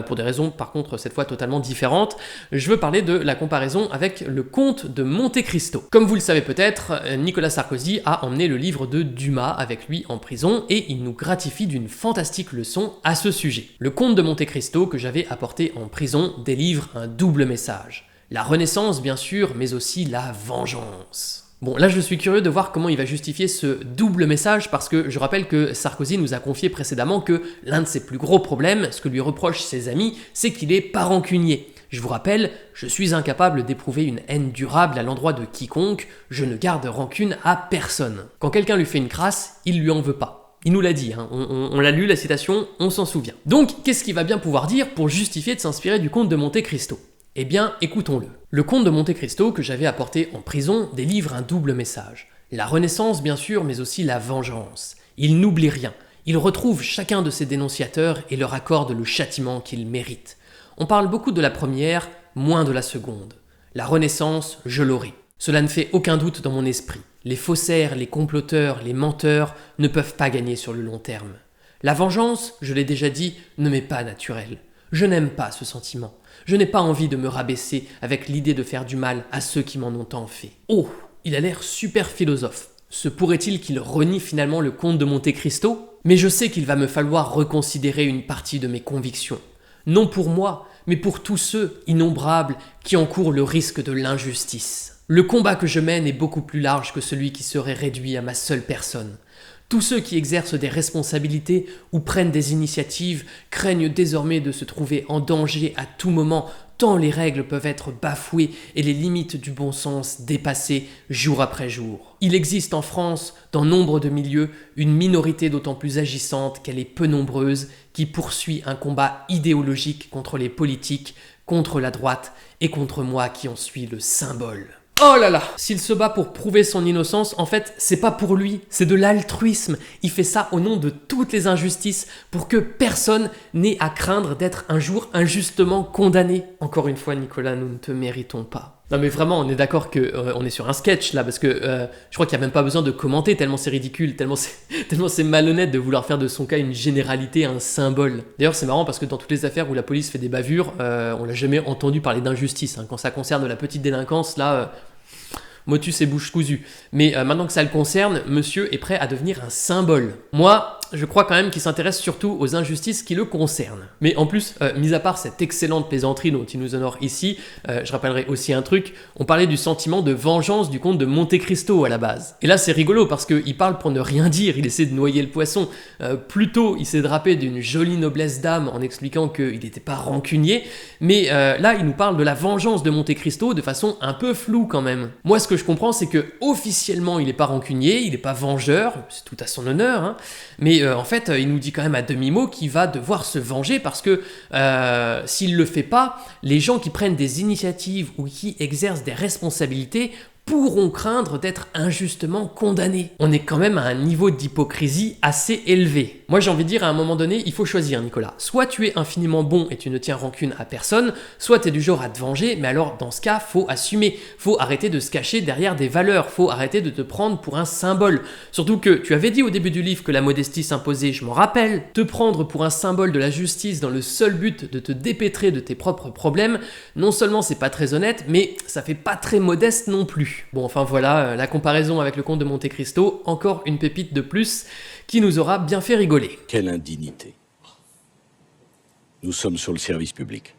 pour des raisons par contre cette fois totalement différentes. Je veux parler de la comparaison avec le comte de Monte Cristo. Comme vous le savez peut-être, Nicolas Sarkozy a emmené le livre de Dumas avec lui en prison et il nous gratifie d'une fantastique leçon à ce sujet. Le comte de Monte Cristo que j'avais apporté en prison délivre un double message. La renaissance bien sûr, mais aussi la vengeance. Bon, là je suis curieux de voir comment il va justifier ce double message parce que je rappelle que Sarkozy nous a confié précédemment que l'un de ses plus gros problèmes, ce que lui reprochent ses amis, c'est qu'il est pas rancunier. Je vous rappelle, je suis incapable d'éprouver une haine durable à l'endroit de quiconque, je ne garde rancune à personne. Quand quelqu'un lui fait une crasse, il lui en veut pas. Il nous l'a dit, hein. On l'a lu la citation, on s'en souvient. Donc, qu'est-ce qu'il va bien pouvoir dire pour justifier de s'inspirer du comte de Monte Cristo? Eh bien, écoutons-le. Le comte de Monte Cristo que j'avais apporté en prison délivre un double message. La renaissance, bien sûr, mais aussi la vengeance. Il n'oublie rien. Il retrouve chacun de ses dénonciateurs et leur accorde le châtiment qu'ils méritent. On parle beaucoup de la première, moins de la seconde. La renaissance, je l'aurai. Cela ne fait aucun doute dans mon esprit. Les faussaires, les comploteurs, les menteurs ne peuvent pas gagner sur le long terme. La vengeance, je l'ai déjà dit, ne m'est pas naturelle. Je n'aime pas ce sentiment. Je n'ai pas envie de me rabaisser avec l'idée de faire du mal à ceux qui m'en ont tant fait. Oh, il a l'air super philosophe. Se pourrait-il qu'il renie finalement le comte de Monte Cristo? Mais je sais qu'il va me falloir reconsidérer une partie de mes convictions. Non pour moi, mais pour tous ceux, innombrables, qui encourent le risque de l'injustice. Le combat que je mène est beaucoup plus large que celui qui serait réduit à ma seule personne. Tous ceux qui exercent des responsabilités ou prennent des initiatives craignent désormais de se trouver en danger à tout moment, tant les règles peuvent être bafouées et les limites du bon sens dépassées jour après jour. Il existe en France, dans nombre de milieux, une minorité d'autant plus agissante qu'elle est peu nombreuse, qui poursuit un combat idéologique contre les politiques, contre la droite et contre moi qui en suis le symbole. Oh là là! S'il se bat pour prouver son innocence, en fait, c'est pas pour lui, c'est de l'altruisme. Il fait ça au nom de toutes les injustices, pour que personne n'ait à craindre d'être un jour injustement condamné. Encore une fois, Nicolas, nous ne te méritons pas. Non mais vraiment, on est d'accord qu'on est sur un sketch là, parce que je crois qu'il n'y a même pas besoin de commenter, tellement c'est ridicule, tellement c'est malhonnête de vouloir faire de son cas une généralité, un symbole. D'ailleurs c'est marrant parce que dans toutes les affaires où la police fait des bavures, on l'a jamais entendu parler d'injustice. Hein. Quand ça concerne la petite délinquance, là, motus et bouche cousue. Mais maintenant que ça le concerne, monsieur est prêt à devenir un symbole. Moi, je crois quand même qu'il s'intéresse surtout aux injustices qui le concernent. Mais en plus, mis à part cette excellente plaisanterie dont il nous honore ici, je rappellerai aussi un truc, on parlait du sentiment de vengeance du comte de Monte Cristo à la base. Et là c'est rigolo parce qu'il parle pour ne rien dire, il essaie de noyer le poisson. Plutôt il s'est drapé d'une jolie noblesse d'âme en expliquant qu'il n'était pas rancunier, mais là il nous parle de la vengeance de Monte Cristo de façon un peu floue quand même. Moi ce que je comprends c'est que officiellement il n'est pas rancunier, il n'est pas vengeur, c'est tout à son honneur, hein, mais en fait, il nous dit quand même à demi-mot qu'il va devoir se venger parce que s'il le fait pas, les gens qui prennent des initiatives ou qui exercent des responsabilités pourront craindre d'être injustement condamnés. On est quand même à un niveau d'hypocrisie assez élevé. Moi j'ai envie de dire à un moment donné, il faut choisir Nicolas. Soit tu es infiniment bon et tu ne tiens rancune à personne, soit tu es du genre à te venger, mais alors dans ce cas, faut assumer. Faut arrêter de se cacher derrière des valeurs, faut arrêter de te prendre pour un symbole. Surtout que tu avais dit au début du livre que la modestie s'imposait, je m'en rappelle. Te prendre pour un symbole de la justice dans le seul but de te dépêtrer de tes propres problèmes, non seulement c'est pas très honnête, mais ça fait pas très modeste non plus. Bon, enfin voilà, la comparaison avec le comte de Monte Cristo, encore une pépite de plus qui nous aura bien fait rigoler. Quelle indignité. Nous sommes sur le service public.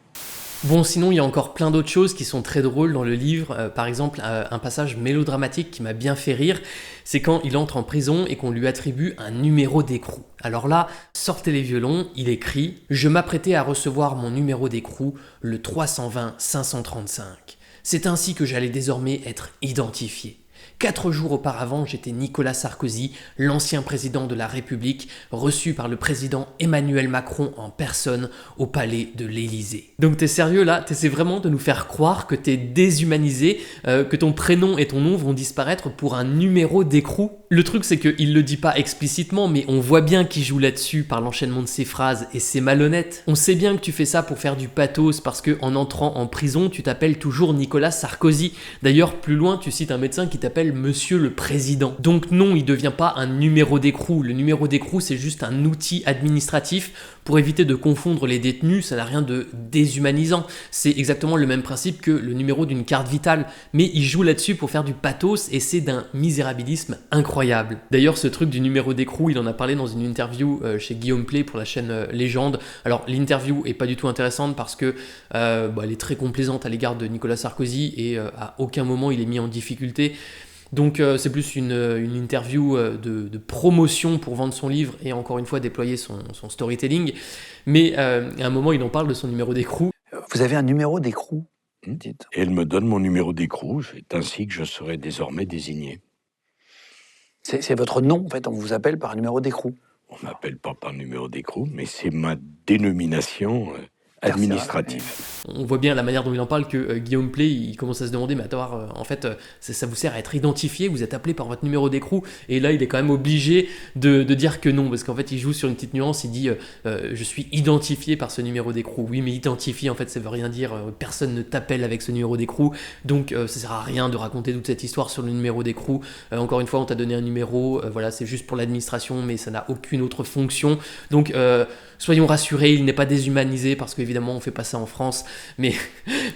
Bon, sinon, il y a encore plein d'autres choses qui sont très drôles dans le livre. Par exemple, un passage mélodramatique qui m'a bien fait rire, c'est quand il entre en prison et qu'on lui attribue un numéro d'écrou. Alors là, sortez les violons, il écrit « Je m'apprêtais à recevoir mon numéro d'écrou, le 320-535. C'est ainsi que j'allais désormais être identifié. 4 jours auparavant, j'étais Nicolas Sarkozy, l'ancien président de la République, reçu par le président Emmanuel Macron en personne au palais de l'Élysée. » Donc t'es sérieux là? T'essaies vraiment de nous faire croire que t'es déshumanisé, que ton prénom et ton nom vont disparaître pour un numéro d'écrou? Le truc c'est qu'il le dit pas explicitement, mais on voit bien qu'il joue là-dessus par l'enchaînement de ses phrases et c'est malhonnête. On sait bien que tu fais ça pour faire du pathos parce que en entrant en prison, tu t'appelles toujours Nicolas Sarkozy. D'ailleurs, plus loin, tu cites un médecin qui t'appelle Monsieur le Président. Donc non, il devient pas un numéro d'écrou. Le numéro d'écrou, c'est juste un outil administratif pour éviter de confondre les détenus. Ça n'a rien de déshumanisant. C'est exactement le même principe que le numéro d'une carte vitale. Mais il joue là-dessus pour faire du pathos et c'est d'un misérabilisme incroyable. D'ailleurs, ce truc du numéro d'écrou, il en a parlé dans une interview chez Guillaume Play pour la chaîne Légende. Alors, l'interview est pas du tout intéressante parce que elle est très complaisante à l'égard de Nicolas Sarkozy et à aucun moment il est mis en difficulté. Donc c'est plus une interview de promotion pour vendre son livre et encore une fois déployer son storytelling. Mais à un moment, il en parle de son numéro d'écrou. Vous avez un numéro d'écrou, dites. Et elle me donne mon numéro d'écrou, c'est ainsi que je serai désormais désigné. C'est votre nom, en fait, on vous appelle par un numéro d'écrou. On ne m'appelle pas par numéro d'écrou, mais c'est ma dénomination administrative. On voit bien la manière dont il en parle que Guillaume Play, il commence à se demander, mais attends, en fait, ça vous sert à être identifié, vous êtes appelé par votre numéro d'écrou, et là, il est quand même obligé de dire que non, parce qu'en fait, il joue sur une petite nuance, il dit, je suis identifié par ce numéro d'écrou. Oui, mais identifié, en fait, ça veut rien dire, personne ne t'appelle avec ce numéro d'écrou, donc ça sert à rien de raconter toute cette histoire sur le numéro d'écrou. Encore une fois, on t'a donné un numéro, voilà, c'est juste pour l'administration, mais ça n'a aucune autre fonction, donc soyons rassurés, il n'est pas déshumanisé, parce qu'évidemment, on fait pas ça en France, mais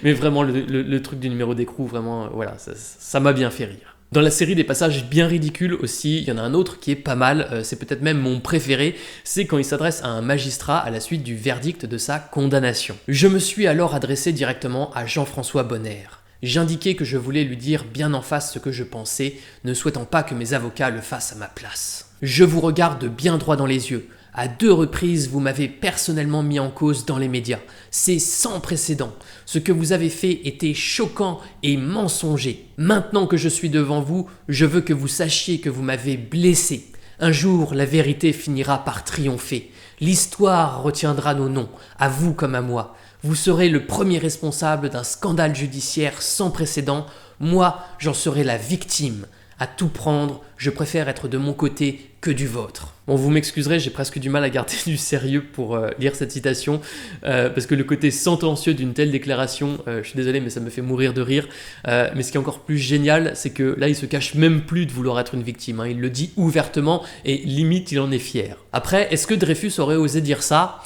vraiment, le truc du numéro d'écrou, vraiment, voilà, ça m'a bien fait rire. Dans la série des passages bien ridicules aussi, il y en a un autre qui est pas mal, c'est peut-être même mon préféré, c'est quand il s'adresse à un magistrat à la suite du verdict de sa condamnation. Je me suis alors adressé directement à Jean-François Bonner. J'indiquai que je voulais lui dire bien en face ce que je pensais, ne souhaitant pas que mes avocats le fassent à ma place. Je vous regarde bien droit dans les yeux. À 2 reprises, vous m'avez personnellement mis en cause dans les médias. C'est sans précédent. Ce que vous avez fait était choquant et mensonger. Maintenant que je suis devant vous, je veux que vous sachiez que vous m'avez blessé. Un jour, la vérité finira par triompher. L'histoire retiendra nos noms, à vous comme à moi. Vous serez le premier responsable d'un scandale judiciaire sans précédent. Moi, j'en serai la victime. À tout prendre, je préfère être de mon côté que du vôtre. Bon, vous m'excuserez, j'ai presque du mal à garder du sérieux pour lire cette citation, parce que le côté sentencieux d'une telle déclaration, je suis désolé, mais ça me fait mourir de rire. Mais ce qui est encore plus génial, c'est que là, il se cache même plus de vouloir être une victime, hein. Il le dit ouvertement et limite, il en est fier. Après, est-ce que Dreyfus aurait osé dire ça ?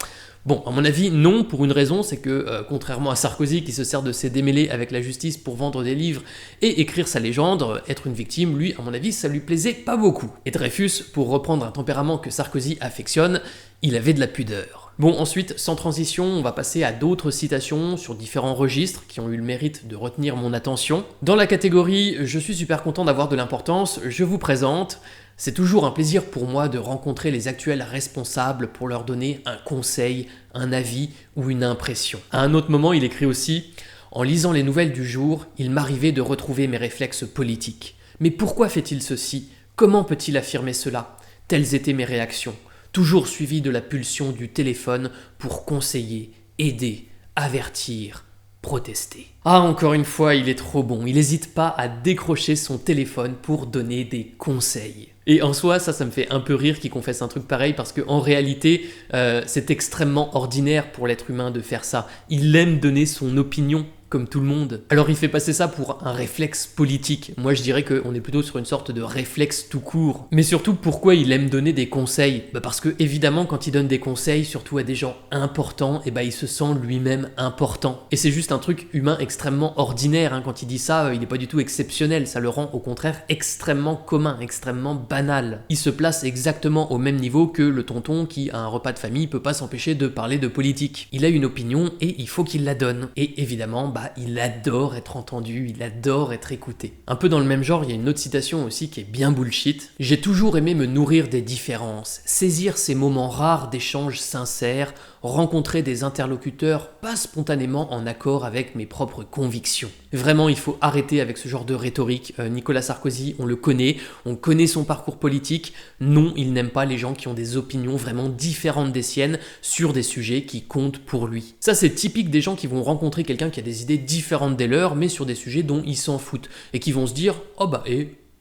Bon, à mon avis, non, pour une raison, c'est que, contrairement à Sarkozy qui se sert de ses démêlés avec la justice pour vendre des livres et écrire sa légende, être une victime, lui, à mon avis, ça lui plaisait pas beaucoup. Et Dreyfus, pour reprendre un tempérament que Sarkozy affectionne, il avait de la pudeur. Bon, ensuite, sans transition, on va passer à d'autres citations sur différents registres qui ont eu le mérite de retenir mon attention. Dans la catégorie « Je suis super content d'avoir de l'importance », je vous présente... C'est toujours un plaisir pour moi de rencontrer les actuels responsables pour leur donner un conseil, un avis ou une impression. À un autre moment, il écrit aussi « En lisant les nouvelles du jour, il m'arrivait de retrouver mes réflexes politiques. Mais pourquoi fait-il ceci? Comment peut-il affirmer cela? Telles étaient mes réactions, toujours suivies de la pulsion du téléphone pour conseiller, aider, avertir, protester. » Ah, encore une fois, il est trop bon. Il n'hésite pas à décrocher son téléphone pour donner des conseils. Et en soi, ça me fait un peu rire qu'il confesse un truc pareil parce qu'en réalité, c'est extrêmement ordinaire pour l'être humain de faire ça. Il aime donner son opinion comme tout le monde. Alors il fait passer ça pour un réflexe politique. Moi je dirais qu'on est plutôt sur une sorte de réflexe tout court. Mais surtout, pourquoi il aime donner des conseils ? Parce que évidemment quand il donne des conseils, surtout à des gens importants, il se sent lui-même important. Et c'est juste un truc humain extrêmement ordinaire, hein. Quand il dit ça, il n'est pas du tout exceptionnel, ça le rend au contraire extrêmement commun, extrêmement banal. Il se place exactement au même niveau que le tonton qui, à un repas de famille, peut pas s'empêcher de parler de politique. Il a une opinion et il faut qu'il la donne. Et évidemment, il adore être entendu, il adore être écouté. Un peu dans le même genre, il y a une autre citation aussi qui est bien bullshit. « J'ai toujours aimé me nourrir des différences, saisir ces moments rares d'échanges sincères, rencontrer des interlocuteurs pas spontanément en accord avec mes propres convictions. » Vraiment, il faut arrêter avec ce genre de rhétorique. Nicolas Sarkozy, on le connaît, on connaît son parcours politique. Non, il n'aime pas les gens qui ont des opinions vraiment différentes des siennes sur des sujets qui comptent pour lui. Ça, c'est typique des gens qui vont rencontrer quelqu'un qui a des idées différentes des leurs, mais sur des sujets dont ils s'en foutent. Et qui vont se dire « Oh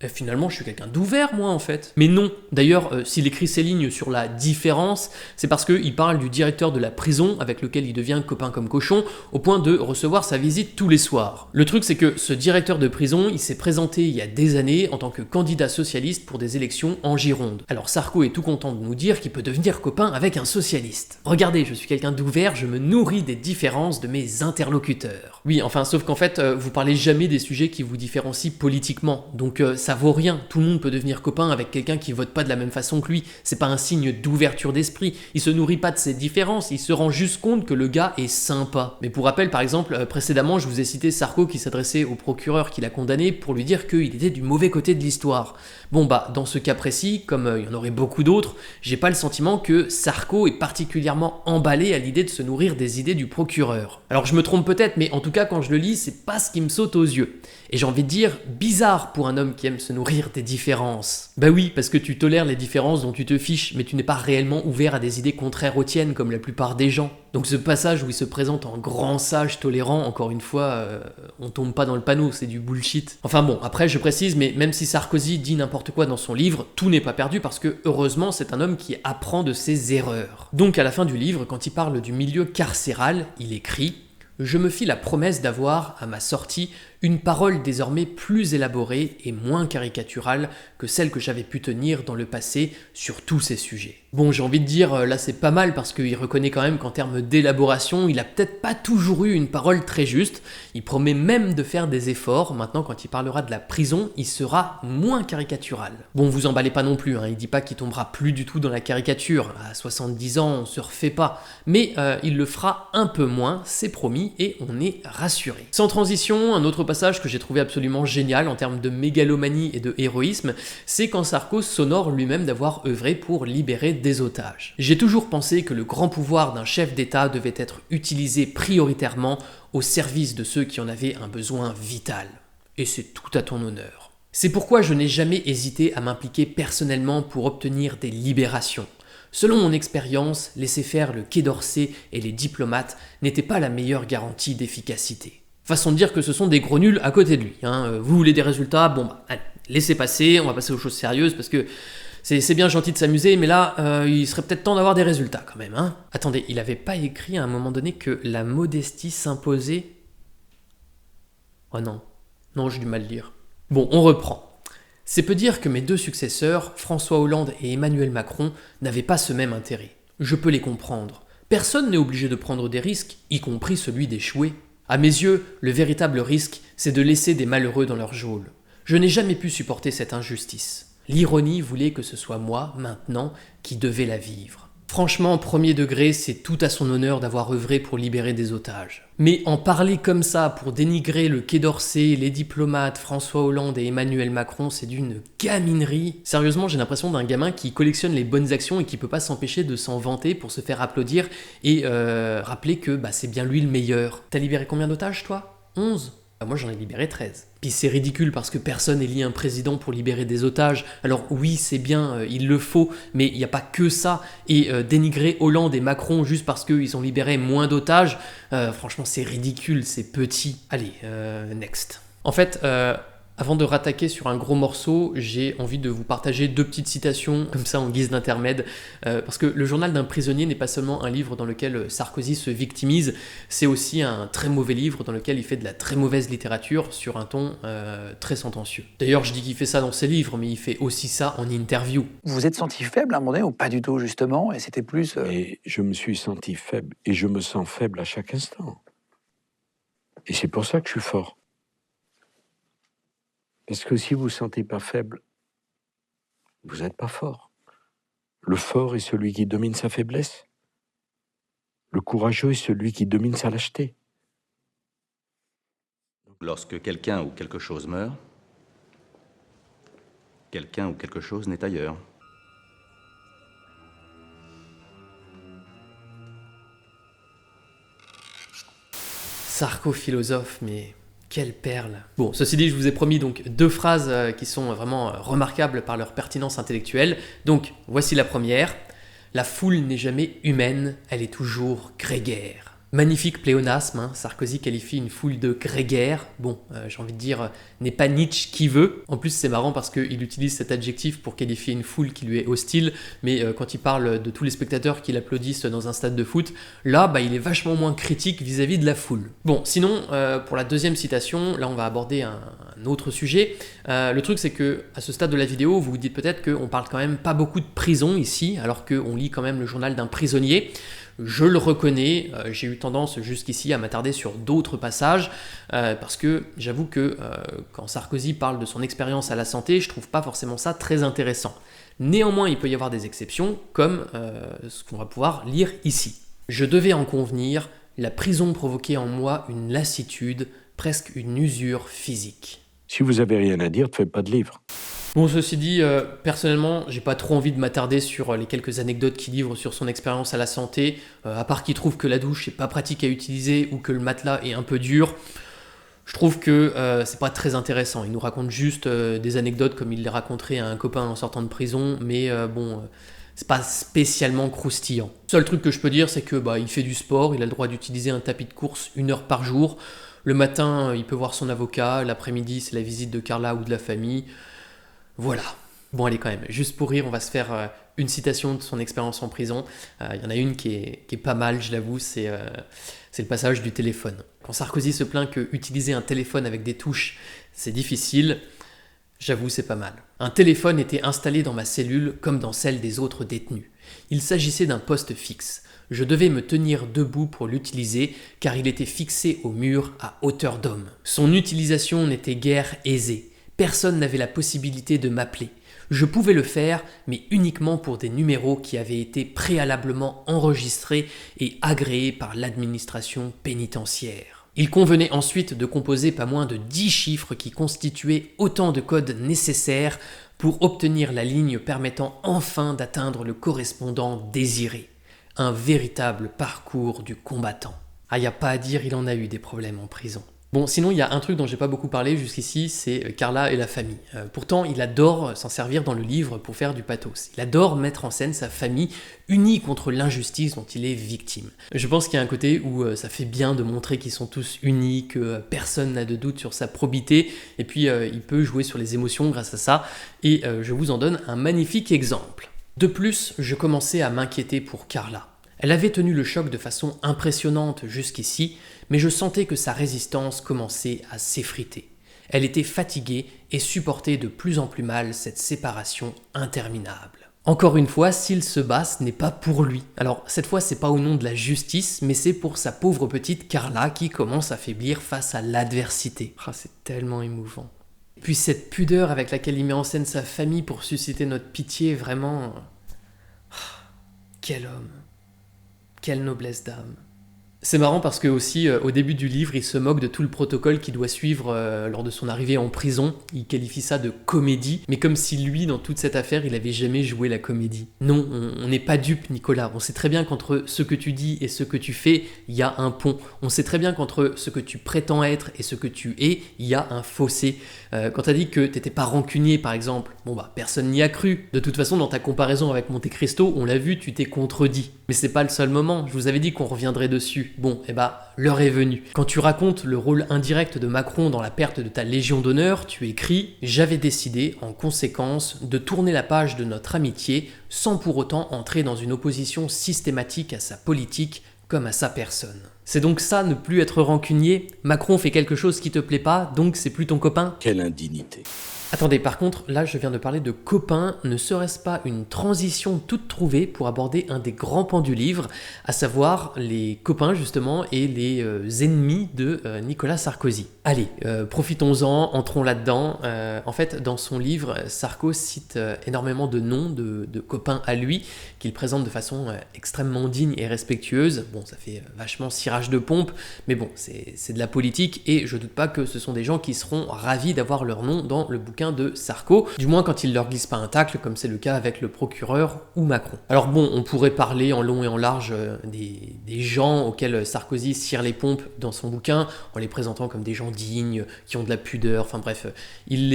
finalement, je suis quelqu'un d'ouvert, moi, en fait. » Mais non. D'ailleurs, s'il écrit ces lignes sur la différence, c'est parce qu'il parle du directeur de la prison, avec lequel il devient copain comme cochon, au point de recevoir sa visite tous les soirs. Le truc, c'est que ce directeur de prison, il s'est présenté il y a des années en tant que candidat socialiste pour des élections en Gironde. Alors Sarko est tout content de nous dire qu'il peut devenir copain avec un socialiste. Regardez, je suis quelqu'un d'ouvert, je me nourris des différences de mes interlocuteurs. Oui, enfin, sauf qu'en fait, vous parlez jamais des sujets qui vous différencient politiquement, donc ça vaut rien. Tout le monde peut devenir copain avec quelqu'un qui vote pas de la même façon que lui. C'est pas un signe d'ouverture d'esprit. Il se nourrit pas de ses différences, il se rend juste compte que le gars est sympa. Mais pour rappel, par exemple, précédemment, je vous ai cité Sarko qui s'adressait au procureur qui l'a condamné pour lui dire qu'il était du mauvais côté de l'histoire. Bon dans ce cas précis, comme il y en aurait beaucoup d'autres, j'ai pas le sentiment que Sarko est particulièrement emballé à l'idée de se nourrir des idées du procureur. Alors je me trompe peut-être, mais en tout cas quand je le lis, c'est pas ce qui me saute aux yeux. Et j'ai envie de dire, bizarre pour un homme qui aime se nourrir des différences. Bah oui, parce que tu tolères les différences dont tu te fiches, mais tu n'es pas réellement ouvert à des idées contraires aux tiennes, comme la plupart des gens. Donc ce passage où il se présente en grand sage tolérant, encore une fois, on tombe pas dans le panneau, c'est du bullshit. Enfin bon, après je précise, mais même si Sarkozy dit n'importe quoi dans son livre, tout n'est pas perdu parce que, heureusement, c'est un homme qui apprend de ses erreurs. Donc à la fin du livre, quand il parle du milieu carcéral, il écrit « Je me fis la promesse d'avoir, à ma sortie, une parole désormais plus élaborée et moins caricaturale que celle que j'avais pu tenir dans le passé sur tous ces sujets. » Bon, j'ai envie de dire, là c'est pas mal parce qu'il reconnaît quand même qu'en termes d'élaboration, il a peut-être pas toujours eu une parole très juste. Il promet même de faire des efforts. Maintenant, quand il parlera de la prison, il sera moins caricatural. Bon, vous emballez pas non plus, hein. Il dit pas qu'il tombera plus du tout dans la caricature. À 70 ans, on se refait pas. Mais il le fera un peu moins, c'est promis, et on est rassuré. Sans transition, un autre passage que j'ai trouvé absolument génial en termes de mégalomanie et de héroïsme, c'est quand Sarko s'honore lui-même d'avoir œuvré pour libérer des otages. J'ai toujours pensé que le grand pouvoir d'un chef d'État devait être utilisé prioritairement au service de ceux qui en avaient un besoin vital. Et c'est tout à ton honneur. C'est pourquoi je n'ai jamais hésité à m'impliquer personnellement pour obtenir des libérations. Selon mon expérience, laisser faire le Quai d'Orsay et les diplomates n'était pas la meilleure garantie d'efficacité. Façon de dire que ce sont des gros nuls à côté de lui. Vous voulez des résultats, allez, laissez passer, on va passer aux choses sérieuses parce que c'est bien gentil de s'amuser, mais là, il serait peut-être temps d'avoir des résultats quand même. Attendez, il avait pas écrit à un moment donné que la modestie s'imposait ? Oh non, j'ai du mal lire. Bon, on reprend. C'est peu dire que mes deux successeurs, François Hollande et Emmanuel Macron, n'avaient pas ce même intérêt. Je peux les comprendre. Personne n'est obligé de prendre des risques, y compris celui d'échouer. À mes yeux, le véritable risque, c'est de laisser des malheureux dans leur geôle. Je n'ai jamais pu supporter cette injustice. L'ironie voulait que ce soit moi, maintenant, qui devais la vivre. Franchement, premier degré, c'est tout à son honneur d'avoir œuvré pour libérer des otages. Mais en parler comme ça pour dénigrer le Quai d'Orsay, les diplomates, François Hollande et Emmanuel Macron, c'est d'une gaminerie. Sérieusement, j'ai l'impression d'un gamin qui collectionne les bonnes actions et qui peut pas s'empêcher de s'en vanter pour se faire applaudir et rappeler que c'est bien lui le meilleur. T'as libéré combien d'otages, toi ? 11 ? Moi j'en ai libéré 13. Puis c'est ridicule parce que personne n'élit un président pour libérer des otages. Alors oui, c'est bien, il le faut, mais il n'y a pas que ça. Et dénigrer Hollande et Macron juste parce qu'ils ont libéré moins d'otages, franchement c'est ridicule, c'est petit. Allez, next. En fait, Avant de rattaquer sur un gros morceau, j'ai envie de vous partager 2 petites citations, comme ça en guise d'intermède, parce que Le journal d'un prisonnier n'est pas seulement un livre dans lequel Sarkozy se victimise, c'est aussi un très mauvais livre dans lequel il fait de la très mauvaise littérature sur un ton très sentencieux. D'ailleurs, je dis qu'il fait ça dans ses livres, mais il fait aussi ça en interview. Vous vous êtes senti faible à un moment donné ou pas du tout, justement, et c'était plus... Et je me suis senti faible, et je me sens faible à chaque instant. Et c'est pour ça que je suis fort. Parce que si vous ne vous sentez pas faible, vous n'êtes pas fort. Le fort est celui qui domine sa faiblesse. Le courageux est celui qui domine sa lâcheté. Lorsque quelqu'un ou quelque chose meurt, quelqu'un ou quelque chose n'est ailleurs. Sarko-philosophe, mais quelle perle. Bon, ceci dit, je vous ai promis donc 2 phrases qui sont vraiment remarquables par leur pertinence intellectuelle. Donc, voici la première. La foule n'est jamais humaine, elle est toujours grégaire. Magnifique pléonasme, hein. Sarkozy qualifie une foule de grégaire. Bon, j'ai envie de dire, n'est pas Nietzsche qui veut. En plus, c'est marrant parce qu'il utilise cet adjectif pour qualifier une foule qui lui est hostile, mais quand il parle de tous les spectateurs qui l'applaudissent dans un stade de foot, là, il est vachement moins critique vis-à-vis de la foule. Bon, sinon, pour la deuxième citation, là, on va aborder un autre sujet. Le truc, c'est que à ce stade de la vidéo, vous vous dites peut-être qu'on parle quand même pas beaucoup de prison ici, alors qu'on lit quand même le journal d'un prisonnier. Je le reconnais, j'ai eu tendance jusqu'ici à m'attarder sur d'autres passages, parce que j'avoue que quand Sarkozy parle de son expérience à la santé, je trouve pas forcément ça très intéressant. Néanmoins, il peut y avoir des exceptions, comme ce qu'on va pouvoir lire ici. Je devais en convenir, la prison provoquait en moi une lassitude, presque une usure physique. Si vous avez rien à dire, ne faites pas de livre. Bon, ceci dit, personnellement, j'ai pas trop envie de m'attarder sur les quelques anecdotes qu'il livre sur son expérience à la santé, à part qu'il trouve que la douche est pas pratique à utiliser ou que le matelas est un peu dur. Je trouve que c'est pas très intéressant. Il nous raconte juste des anecdotes comme il les raconterait à un copain en sortant de prison, mais c'est pas spécialement croustillant. Seul truc que je peux dire, c'est que il fait du sport, il a le droit d'utiliser un tapis de course 1 heure par jour. Le matin, il peut voir son avocat, l'après-midi, c'est la visite de Carla ou de la famille. Voilà. Bon, allez, quand même, juste pour rire, on va se faire une citation de son expérience en prison. Il y en a une qui est pas mal, je l'avoue, c'est le passage du téléphone. Quand Sarkozy se plaint que utiliser un téléphone avec des touches, c'est difficile, j'avoue, c'est pas mal. Un téléphone était installé dans ma cellule comme dans celle des autres détenus. Il s'agissait d'un poste fixe. Je devais me tenir debout pour l'utiliser car il était fixé au mur à hauteur d'homme. Son utilisation n'était guère aisée. Personne n'avait la possibilité de m'appeler. Je pouvais le faire, mais uniquement pour des numéros qui avaient été préalablement enregistrés et agréés par l'administration pénitentiaire. Il convenait ensuite de composer pas moins de 10 chiffres qui constituaient autant de codes nécessaires pour obtenir la ligne permettant enfin d'atteindre le correspondant désiré. Un véritable parcours du combattant. Ah, y a pas à dire, il en a eu des problèmes en prison. Bon, sinon, il y a un truc dont j'ai pas beaucoup parlé jusqu'ici, c'est Carla et la famille. Pourtant, il adore s'en servir dans le livre pour faire du pathos. Il adore mettre en scène sa famille unie contre l'injustice dont il est victime. Je pense qu'il y a un côté où ça fait bien de montrer qu'ils sont tous unis, que personne n'a de doute sur sa probité, et puis il peut jouer sur les émotions grâce à ça, et je vous en donne un magnifique exemple. De plus, je commençais à m'inquiéter pour Carla. Elle avait tenu le choc de façon impressionnante jusqu'ici, mais je sentais que sa résistance commençait à s'effriter. Elle était fatiguée et supportait de plus en plus mal cette séparation interminable. Encore une fois, s'il se bat, ce n'est pas pour lui. Alors, cette fois, c'est pas au nom de la justice, mais c'est pour sa pauvre petite Carla qui commence à faiblir face à l'adversité. Ah, c'est tellement émouvant. Et puis cette pudeur avec laquelle il met en scène sa famille pour susciter notre pitié, vraiment... Quel homme. Quelle noblesse d'âme. C'est marrant parce que aussi, au début du livre, il se moque de tout le protocole qu'il doit suivre lors de son arrivée en prison. Il qualifie ça de comédie, mais comme si lui, dans toute cette affaire, il avait jamais joué la comédie. Non, on n'est pas dupe, Nicolas. On sait très bien qu'entre ce que tu dis et ce que tu fais, il y a un pont. On sait très bien qu'entre ce que tu prétends être et ce que tu es, il y a un fossé. Quand t'as dit que t'étais pas rancunier, par exemple, personne n'y a cru. De toute façon, dans ta comparaison avec Monte Cristo, on l'a vu, tu t'es contredit. Mais c'est pas le seul moment, je vous avais dit qu'on reviendrait dessus. Bon, l'heure est venue. Quand tu racontes le rôle indirect de Macron dans la perte de ta Légion d'honneur, tu écris « J'avais décidé, en conséquence, de tourner la page de notre amitié sans pour autant entrer dans une opposition systématique à sa politique comme à sa personne. » C'est donc ça, ne plus être rancunier? Macron fait quelque chose qui te plaît pas, donc c'est plus ton copain? Quelle indignité. Attendez, par contre, là je viens de parler de copain, ne serait-ce pas une transition toute trouvée pour aborder un des grands pans du livre, à savoir les copains justement et les ennemis de Nicolas Sarkozy. Allez, profitons-en, entrons là-dedans. En fait, dans son livre, Sarko cite énormément de noms de copains à lui, qu'il présente de façon extrêmement digne et respectueuse. Bon, ça fait vachement cirage de pompe, mais bon, c'est de la politique et je doute pas que ce sont des gens qui seront ravis d'avoir leur nom dans le bouquin de Sarko, du moins quand il leur glisse pas un tacle, comme c'est le cas avec le procureur ou Macron. Alors bon, on pourrait parler en long et en large des gens auxquels Sarkozy cire les pompes dans son bouquin, en les présentant comme des gens dignes, qui ont de la pudeur, enfin bref, il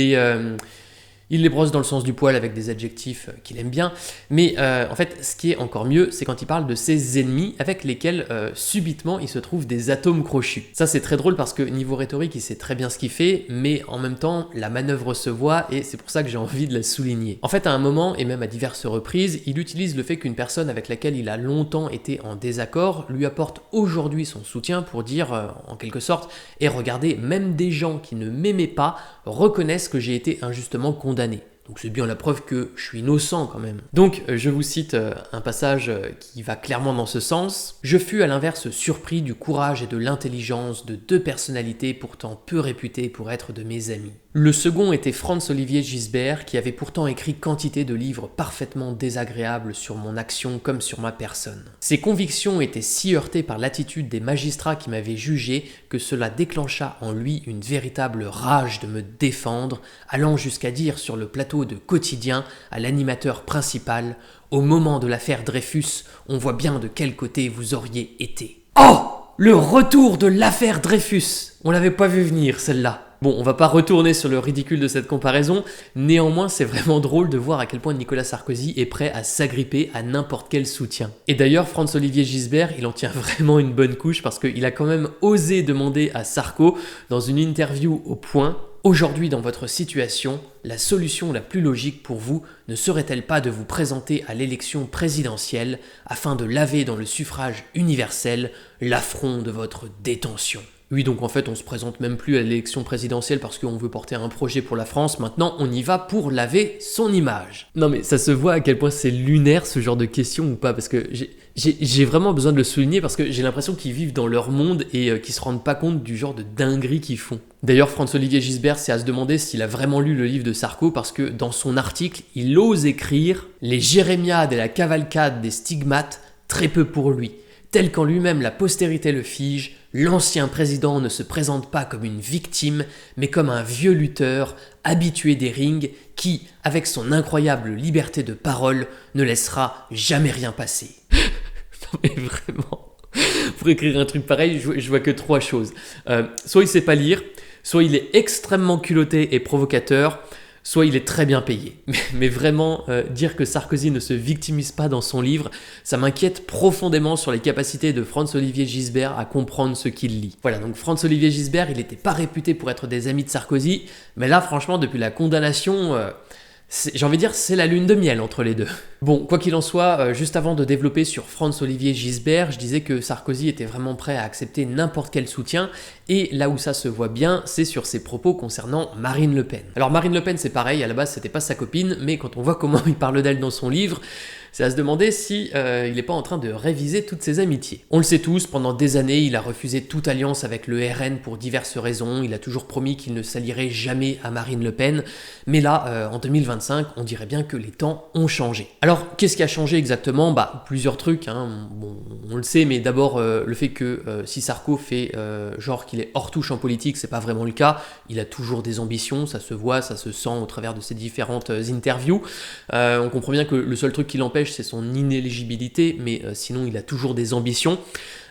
les brosse dans le sens du poil avec des adjectifs qu'il aime bien, mais en fait, ce qui est encore mieux, c'est quand il parle de ses ennemis avec lesquels subitement il se trouve des atomes crochus. Ça, c'est très drôle parce que niveau rhétorique, il sait très bien ce qu'il fait, mais en même temps, la manœuvre se voit et c'est pour ça que j'ai envie de la souligner. En fait, à un moment, et même à diverses reprises, il utilise le fait qu'une personne avec laquelle il a longtemps été en désaccord lui apporte aujourd'hui son soutien pour dire, en quelque sorte, et regardez, même des gens qui ne m'aimaient pas reconnaissent que j'ai été injustement condamné. Donc c'est bien la preuve que je suis innocent quand même. Donc je vous cite un passage qui va clairement dans ce sens. « Je fus à l'inverse surpris du courage et de l'intelligence de deux personnalités pourtant peu réputées pour être de mes amis. Le second était Franz-Olivier Gisbert, qui avait pourtant écrit quantité de livres parfaitement désagréables sur mon action comme sur ma personne. Ses convictions étaient si heurtées par l'attitude des magistrats qui m'avaient jugé que cela déclencha en lui une véritable rage de me défendre, allant jusqu'à dire sur le plateau de Quotidien à l'animateur principal « Au moment de l'affaire Dreyfus, on voit bien de quel côté vous auriez été. » Oh! Le retour de l'affaire Dreyfus! On l'avait pas vu venir, celle-là. Bon, on va pas retourner sur le ridicule de cette comparaison, néanmoins c'est vraiment drôle de voir à quel point Nicolas Sarkozy est prêt à s'agripper à n'importe quel soutien. Et d'ailleurs, Franz-Olivier Gisbert, il en tient vraiment une bonne couche parce qu'il a quand même osé demander à Sarko, dans une interview au Point, « Aujourd'hui dans votre situation, la solution la plus logique pour vous ne serait-elle pas de vous présenter à l'élection présidentielle afin de laver dans le suffrage universel l'affront de votre détention ?» Oui, donc en fait, on se présente même plus à l'élection présidentielle parce qu'on veut porter un projet pour la France. Maintenant, on y va pour laver son image. Non mais ça se voit à quel point c'est lunaire ce genre de questions ou pas, parce que j'ai vraiment besoin de le souligner parce que j'ai l'impression qu'ils vivent dans leur monde et qu'ils se rendent pas compte du genre de dinguerie qu'ils font. D'ailleurs, Franz-Olivier Gisbert, c'est à se demander s'il a vraiment lu le livre de Sarko parce que dans son article, il ose écrire « Les jérémiades et la cavalcade des stigmates, très peu pour lui. Tel qu'en lui-même la postérité le fige, l'ancien président ne se présente pas comme une victime, mais comme un vieux lutteur, habitué des rings, qui, avec son incroyable liberté de parole, ne laissera jamais rien passer. » Non mais vraiment, pour écrire un truc pareil, je vois que trois choses. Soit il sait pas lire, soit il est extrêmement culotté et provocateur, soit il est très bien payé. Mais vraiment, dire que Sarkozy ne se victimise pas dans son livre, ça m'inquiète profondément sur les capacités de Franz-Olivier Gisbert à comprendre ce qu'il lit. Voilà, donc Franz-Olivier Gisbert, il n'était pas réputé pour être des amis de Sarkozy, mais là, franchement, depuis la condamnation, j'ai envie de dire, c'est la lune de miel entre les deux. Bon, quoi qu'il en soit, juste avant de développer sur Franz-Olivier Gisbert, je disais que Sarkozy était vraiment prêt à accepter n'importe quel soutien, et là où ça se voit bien, c'est sur ses propos concernant Marine Le Pen. Alors Marine Le Pen, c'est pareil, à la base c'était pas sa copine, mais quand on voit comment il parle d'elle dans son livre, c'est à se demander si il n'est pas en train de réviser toutes ses amitiés. On le sait tous, pendant des années, il a refusé toute alliance avec le RN pour diverses raisons, il a toujours promis qu'il ne s'allierait jamais à Marine Le Pen, mais là, en 2025, on dirait bien que les temps ont changé. Alors, qu'est-ce qui a changé exactement? Plusieurs trucs, hein. Bon, on le sait, mais d'abord, le fait que si Sarko fait genre qu'il est hors touche en politique, c'est pas vraiment le cas, il a toujours des ambitions, ça se voit, ça se sent au travers de ses différentes interviews. On comprend bien que le seul truc qui l'empêche, c'est son inéligibilité, mais sinon il a toujours des ambitions.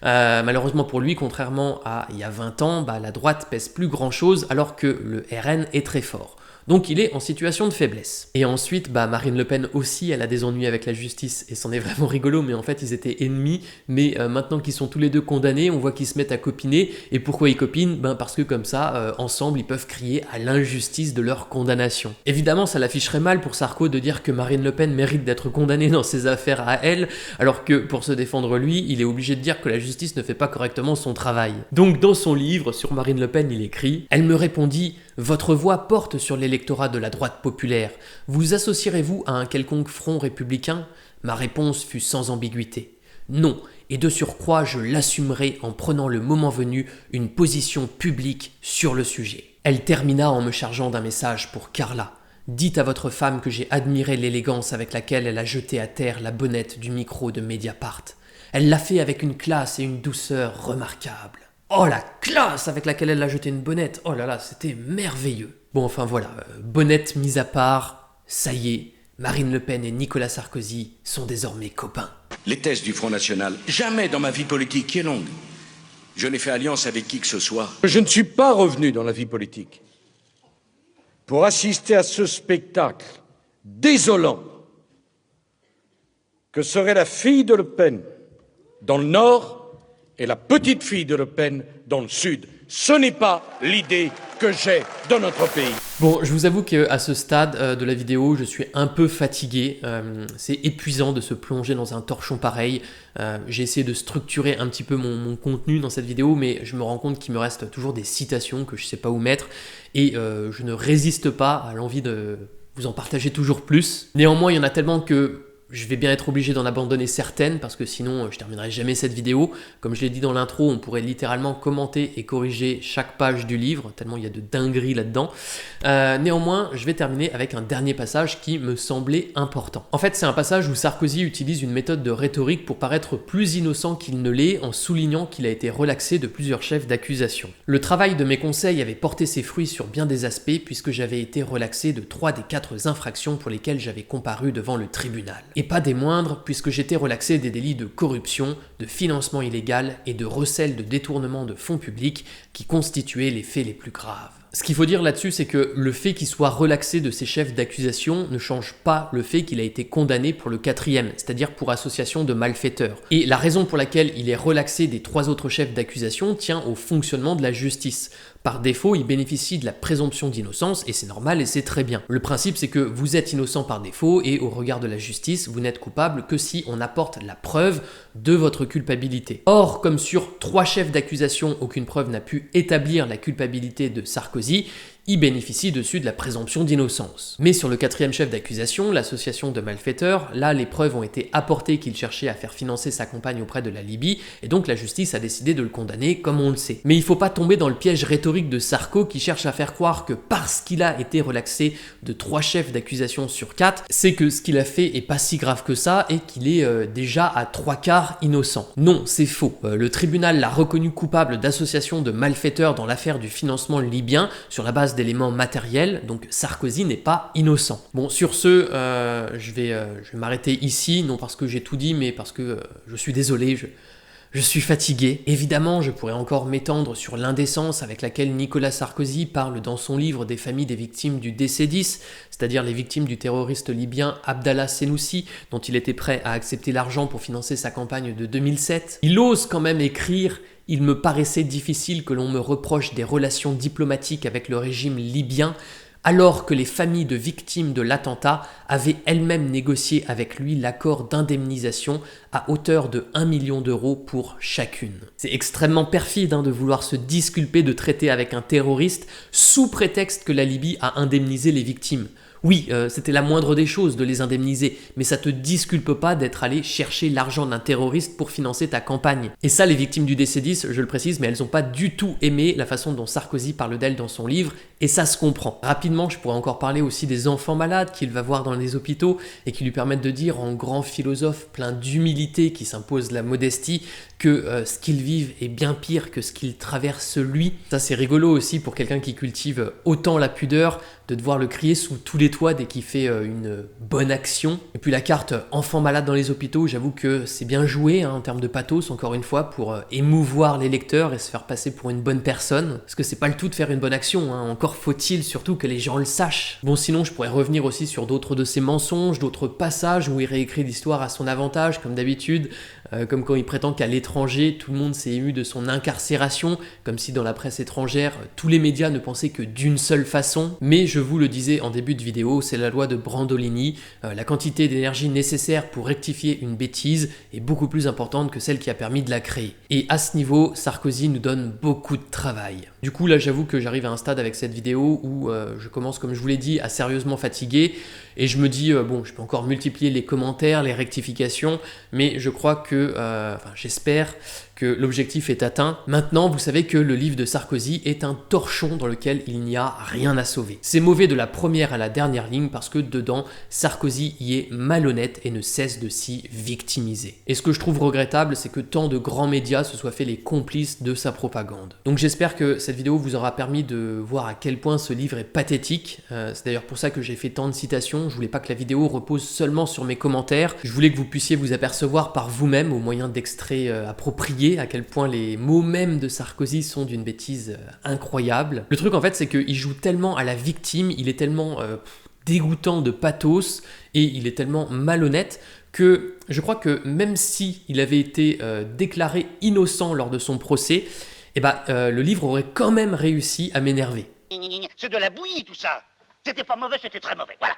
Malheureusement pour lui, contrairement à il y a 20 ans, la droite pèse plus grand chose alors que le RN est très fort. Donc il est en situation de faiblesse. Et ensuite, Marine Le Pen aussi, elle a des ennuis avec la justice, et c'en est vraiment rigolo, mais en fait ils étaient ennemis, mais maintenant qu'ils sont tous les deux condamnés, on voit qu'ils se mettent à copiner, et pourquoi ils copinent? Parce que comme ça, ensemble, ils peuvent crier à l'injustice de leur condamnation. Évidemment, ça l'afficherait mal pour Sarko de dire que Marine Le Pen mérite d'être condamnée dans ses affaires à elle, alors que pour se défendre lui, il est obligé de dire que la justice ne fait pas correctement son travail. Donc dans son livre sur Marine Le Pen, il écrit « Elle me répondit « Votre voix porte sur l'électorat de la droite populaire. Vous associerez-vous à un quelconque front républicain ?» Ma réponse fut sans ambiguïté. « Non, et de surcroît, je l'assumerai en prenant le moment venu une position publique sur le sujet. » Elle termina en me chargeant d'un message pour Carla. « Dites à votre femme que j'ai admiré l'élégance avec laquelle elle a jeté à terre la bonnette du micro de Mediapart. Elle l'a fait avec une classe et une douceur remarquables. » Oh la classe avec laquelle elle a jeté une bonnette. Oh là là, c'était merveilleux. Bon, enfin voilà, bonnette mise à part, ça y est, Marine Le Pen et Nicolas Sarkozy sont désormais copains. Les thèses du Front National, jamais dans ma vie politique qui est longue, je n'ai fait alliance avec qui que ce soit. Je ne suis pas revenu dans la vie politique pour assister à ce spectacle désolant que serait la fille de Le Pen dans le Nord et la petite fille de Le Pen dans le Sud. Ce n'est pas l'idée que j'ai de notre pays. Bon, je vous avoue qu'à ce stade de la vidéo, je suis un peu fatigué. C'est épuisant de se plonger dans un torchon pareil. J'ai essayé de structurer un petit peu mon contenu dans cette vidéo, mais je me rends compte qu'il me reste toujours des citations que je ne sais pas où mettre. Et je ne résiste pas à l'envie de vous en partager toujours plus. Néanmoins, il y en a tellement que je vais bien être obligé d'en abandonner certaines parce que sinon je terminerai jamais cette vidéo. Comme je l'ai dit dans l'intro, on pourrait littéralement commenter et corriger chaque page du livre, tellement il y a de dingueries là-dedans. Néanmoins, je vais terminer avec un dernier passage qui me semblait important. En fait, c'est un passage où Sarkozy utilise une méthode de rhétorique pour paraître plus innocent qu'il ne l'est en soulignant qu'il a été relaxé de plusieurs chefs d'accusation. Le travail de mes conseils avait porté ses fruits sur bien des aspects puisque j'avais été relaxé de 3 des 4 infractions pour lesquelles j'avais comparu devant le tribunal. Et pas des moindres, puisque j'étais relaxé des délits de corruption, de financement illégal et de recel de détournement de fonds publics qui constituaient les faits les plus graves. Ce qu'il faut dire là-dessus, c'est que le fait qu'il soit relaxé de ses chefs d'accusation ne change pas le fait qu'il a été condamné pour le 4e, c'est-à-dire pour association de malfaiteurs. Et la raison pour laquelle il est relaxé des 3 autres chefs d'accusation tient au fonctionnement de la justice. Par défaut, il bénéficie de la présomption d'innocence et c'est normal et c'est très bien. Le principe, c'est que vous êtes innocent par défaut et au regard de la justice, vous n'êtes coupable que si on apporte la preuve de votre culpabilité. Or, comme sur 3 chefs d'accusation, aucune preuve n'a pu établir la culpabilité de Sarkozy, il bénéficie dessus de la présomption d'innocence. Mais sur le 4e chef d'accusation, l'association de malfaiteurs, là les preuves ont été apportées qu'il cherchait à faire financer sa campagne auprès de la Libye, et donc la justice a décidé de le condamner comme on le sait. Mais il faut pas tomber dans le piège rhétorique de Sarko qui cherche à faire croire que parce qu'il a été relaxé de 3 chefs d'accusation sur 4, c'est que ce qu'il a fait est pas si grave que ça et qu'il est déjà à 3/4 innocent. Non, c'est faux. Le tribunal l'a reconnu coupable d'association de malfaiteurs dans l'affaire du financement libyen sur la base d'éléments matériels, donc Sarkozy n'est pas innocent. Bon, sur ce, je vais m'arrêter ici, non parce que j'ai tout dit, mais parce que je suis désolé, je suis fatigué. Évidemment, je pourrais encore m'étendre sur l'indécence avec laquelle Nicolas Sarkozy parle dans son livre des familles des victimes du DC-10, c'est-à-dire les victimes du terroriste libyen Abdallah Senussi, dont il était prêt à accepter l'argent pour financer sa campagne de 2007. Il ose quand même écrire « Il me paraissait difficile que l'on me reproche des relations diplomatiques avec le régime libyen, alors que les familles de victimes de l'attentat avaient elles-mêmes négocié avec lui l'accord d'indemnisation à hauteur de 1 million d'euros pour chacune. » C'est extrêmement perfide de vouloir se disculper de traiter avec un terroriste sous prétexte que la Libye a indemnisé les victimes. Oui, c'était la moindre des choses de les indemniser, mais ça te disculpe pas d'être allé chercher l'argent d'un terroriste pour financer ta campagne. Et ça, les victimes du DC-10, je le précise, mais elles ont pas du tout aimé la façon dont Sarkozy parle d'elles dans son livre, et ça se comprend. Rapidement, je pourrais encore parler aussi des enfants malades qu'il va voir dans les hôpitaux et qui lui permettent de dire en grand philosophe plein d'humilité qui s'impose la modestie que ce qu'ils vivent est bien pire que ce qu'ils traversent lui. Ça c'est rigolo aussi pour quelqu'un qui cultive autant la pudeur, de devoir le crier sous tous les toits dès qu'il fait une bonne action. Et puis la carte enfant malade dans les hôpitaux, j'avoue que c'est bien joué en termes de pathos, encore une fois, pour émouvoir les lecteurs et se faire passer pour une bonne personne. Parce que c'est pas le tout de faire une bonne action, encore faut-il surtout que les gens le sachent. Bon, sinon je pourrais revenir aussi sur d'autres de ses mensonges, d'autres passages où il réécrit l'histoire à son avantage, comme d'habitude, comme quand il prétend qu'à l'étranger, tout le monde s'est ému de son incarcération, comme si dans la presse étrangère, tous les médias ne pensaient que d'une seule façon. Mais je vous le disais en début de vidéo, c'est la loi de Brandolini, la quantité d'énergie nécessaire pour rectifier une bêtise est beaucoup plus importante que celle qui a permis de la créer. Et à ce niveau, Sarkozy nous donne beaucoup de travail. Du coup là j'avoue que j'arrive à un stade avec cette vidéo où je commence, comme je vous l'ai dit, à sérieusement fatiguer, et je me dis, bon, je peux encore multiplier les commentaires, les rectifications, mais je crois que, j'espère que l'objectif est atteint. Maintenant, vous savez que le livre de Sarkozy est un torchon dans lequel il n'y a rien à sauver. C'est mauvais de la première à la dernière ligne parce que dedans, Sarkozy y est malhonnête et ne cesse de s'y victimiser. Et ce que je trouve regrettable, c'est que tant de grands médias se soient fait les complices de sa propagande. Donc j'espère que cette vidéo vous aura permis de voir à quel point ce livre est pathétique. C'est d'ailleurs pour ça que j'ai fait tant de citations. Je voulais pas que la vidéo repose seulement sur mes commentaires. Je voulais que vous puissiez vous apercevoir par vous-même au moyen d'extraits appropriés à quel point les mots mêmes de Sarkozy sont d'une bêtise incroyable. Le truc en fait c'est qu'il joue tellement à la victime, il est tellement dégoûtant de pathos et il est tellement malhonnête que je crois que même si il avait été déclaré innocent lors de son procès, le livre aurait quand même réussi à m'énerver. C'est de la bouillie tout ça. C'était pas mauvais, c'était très mauvais, voilà.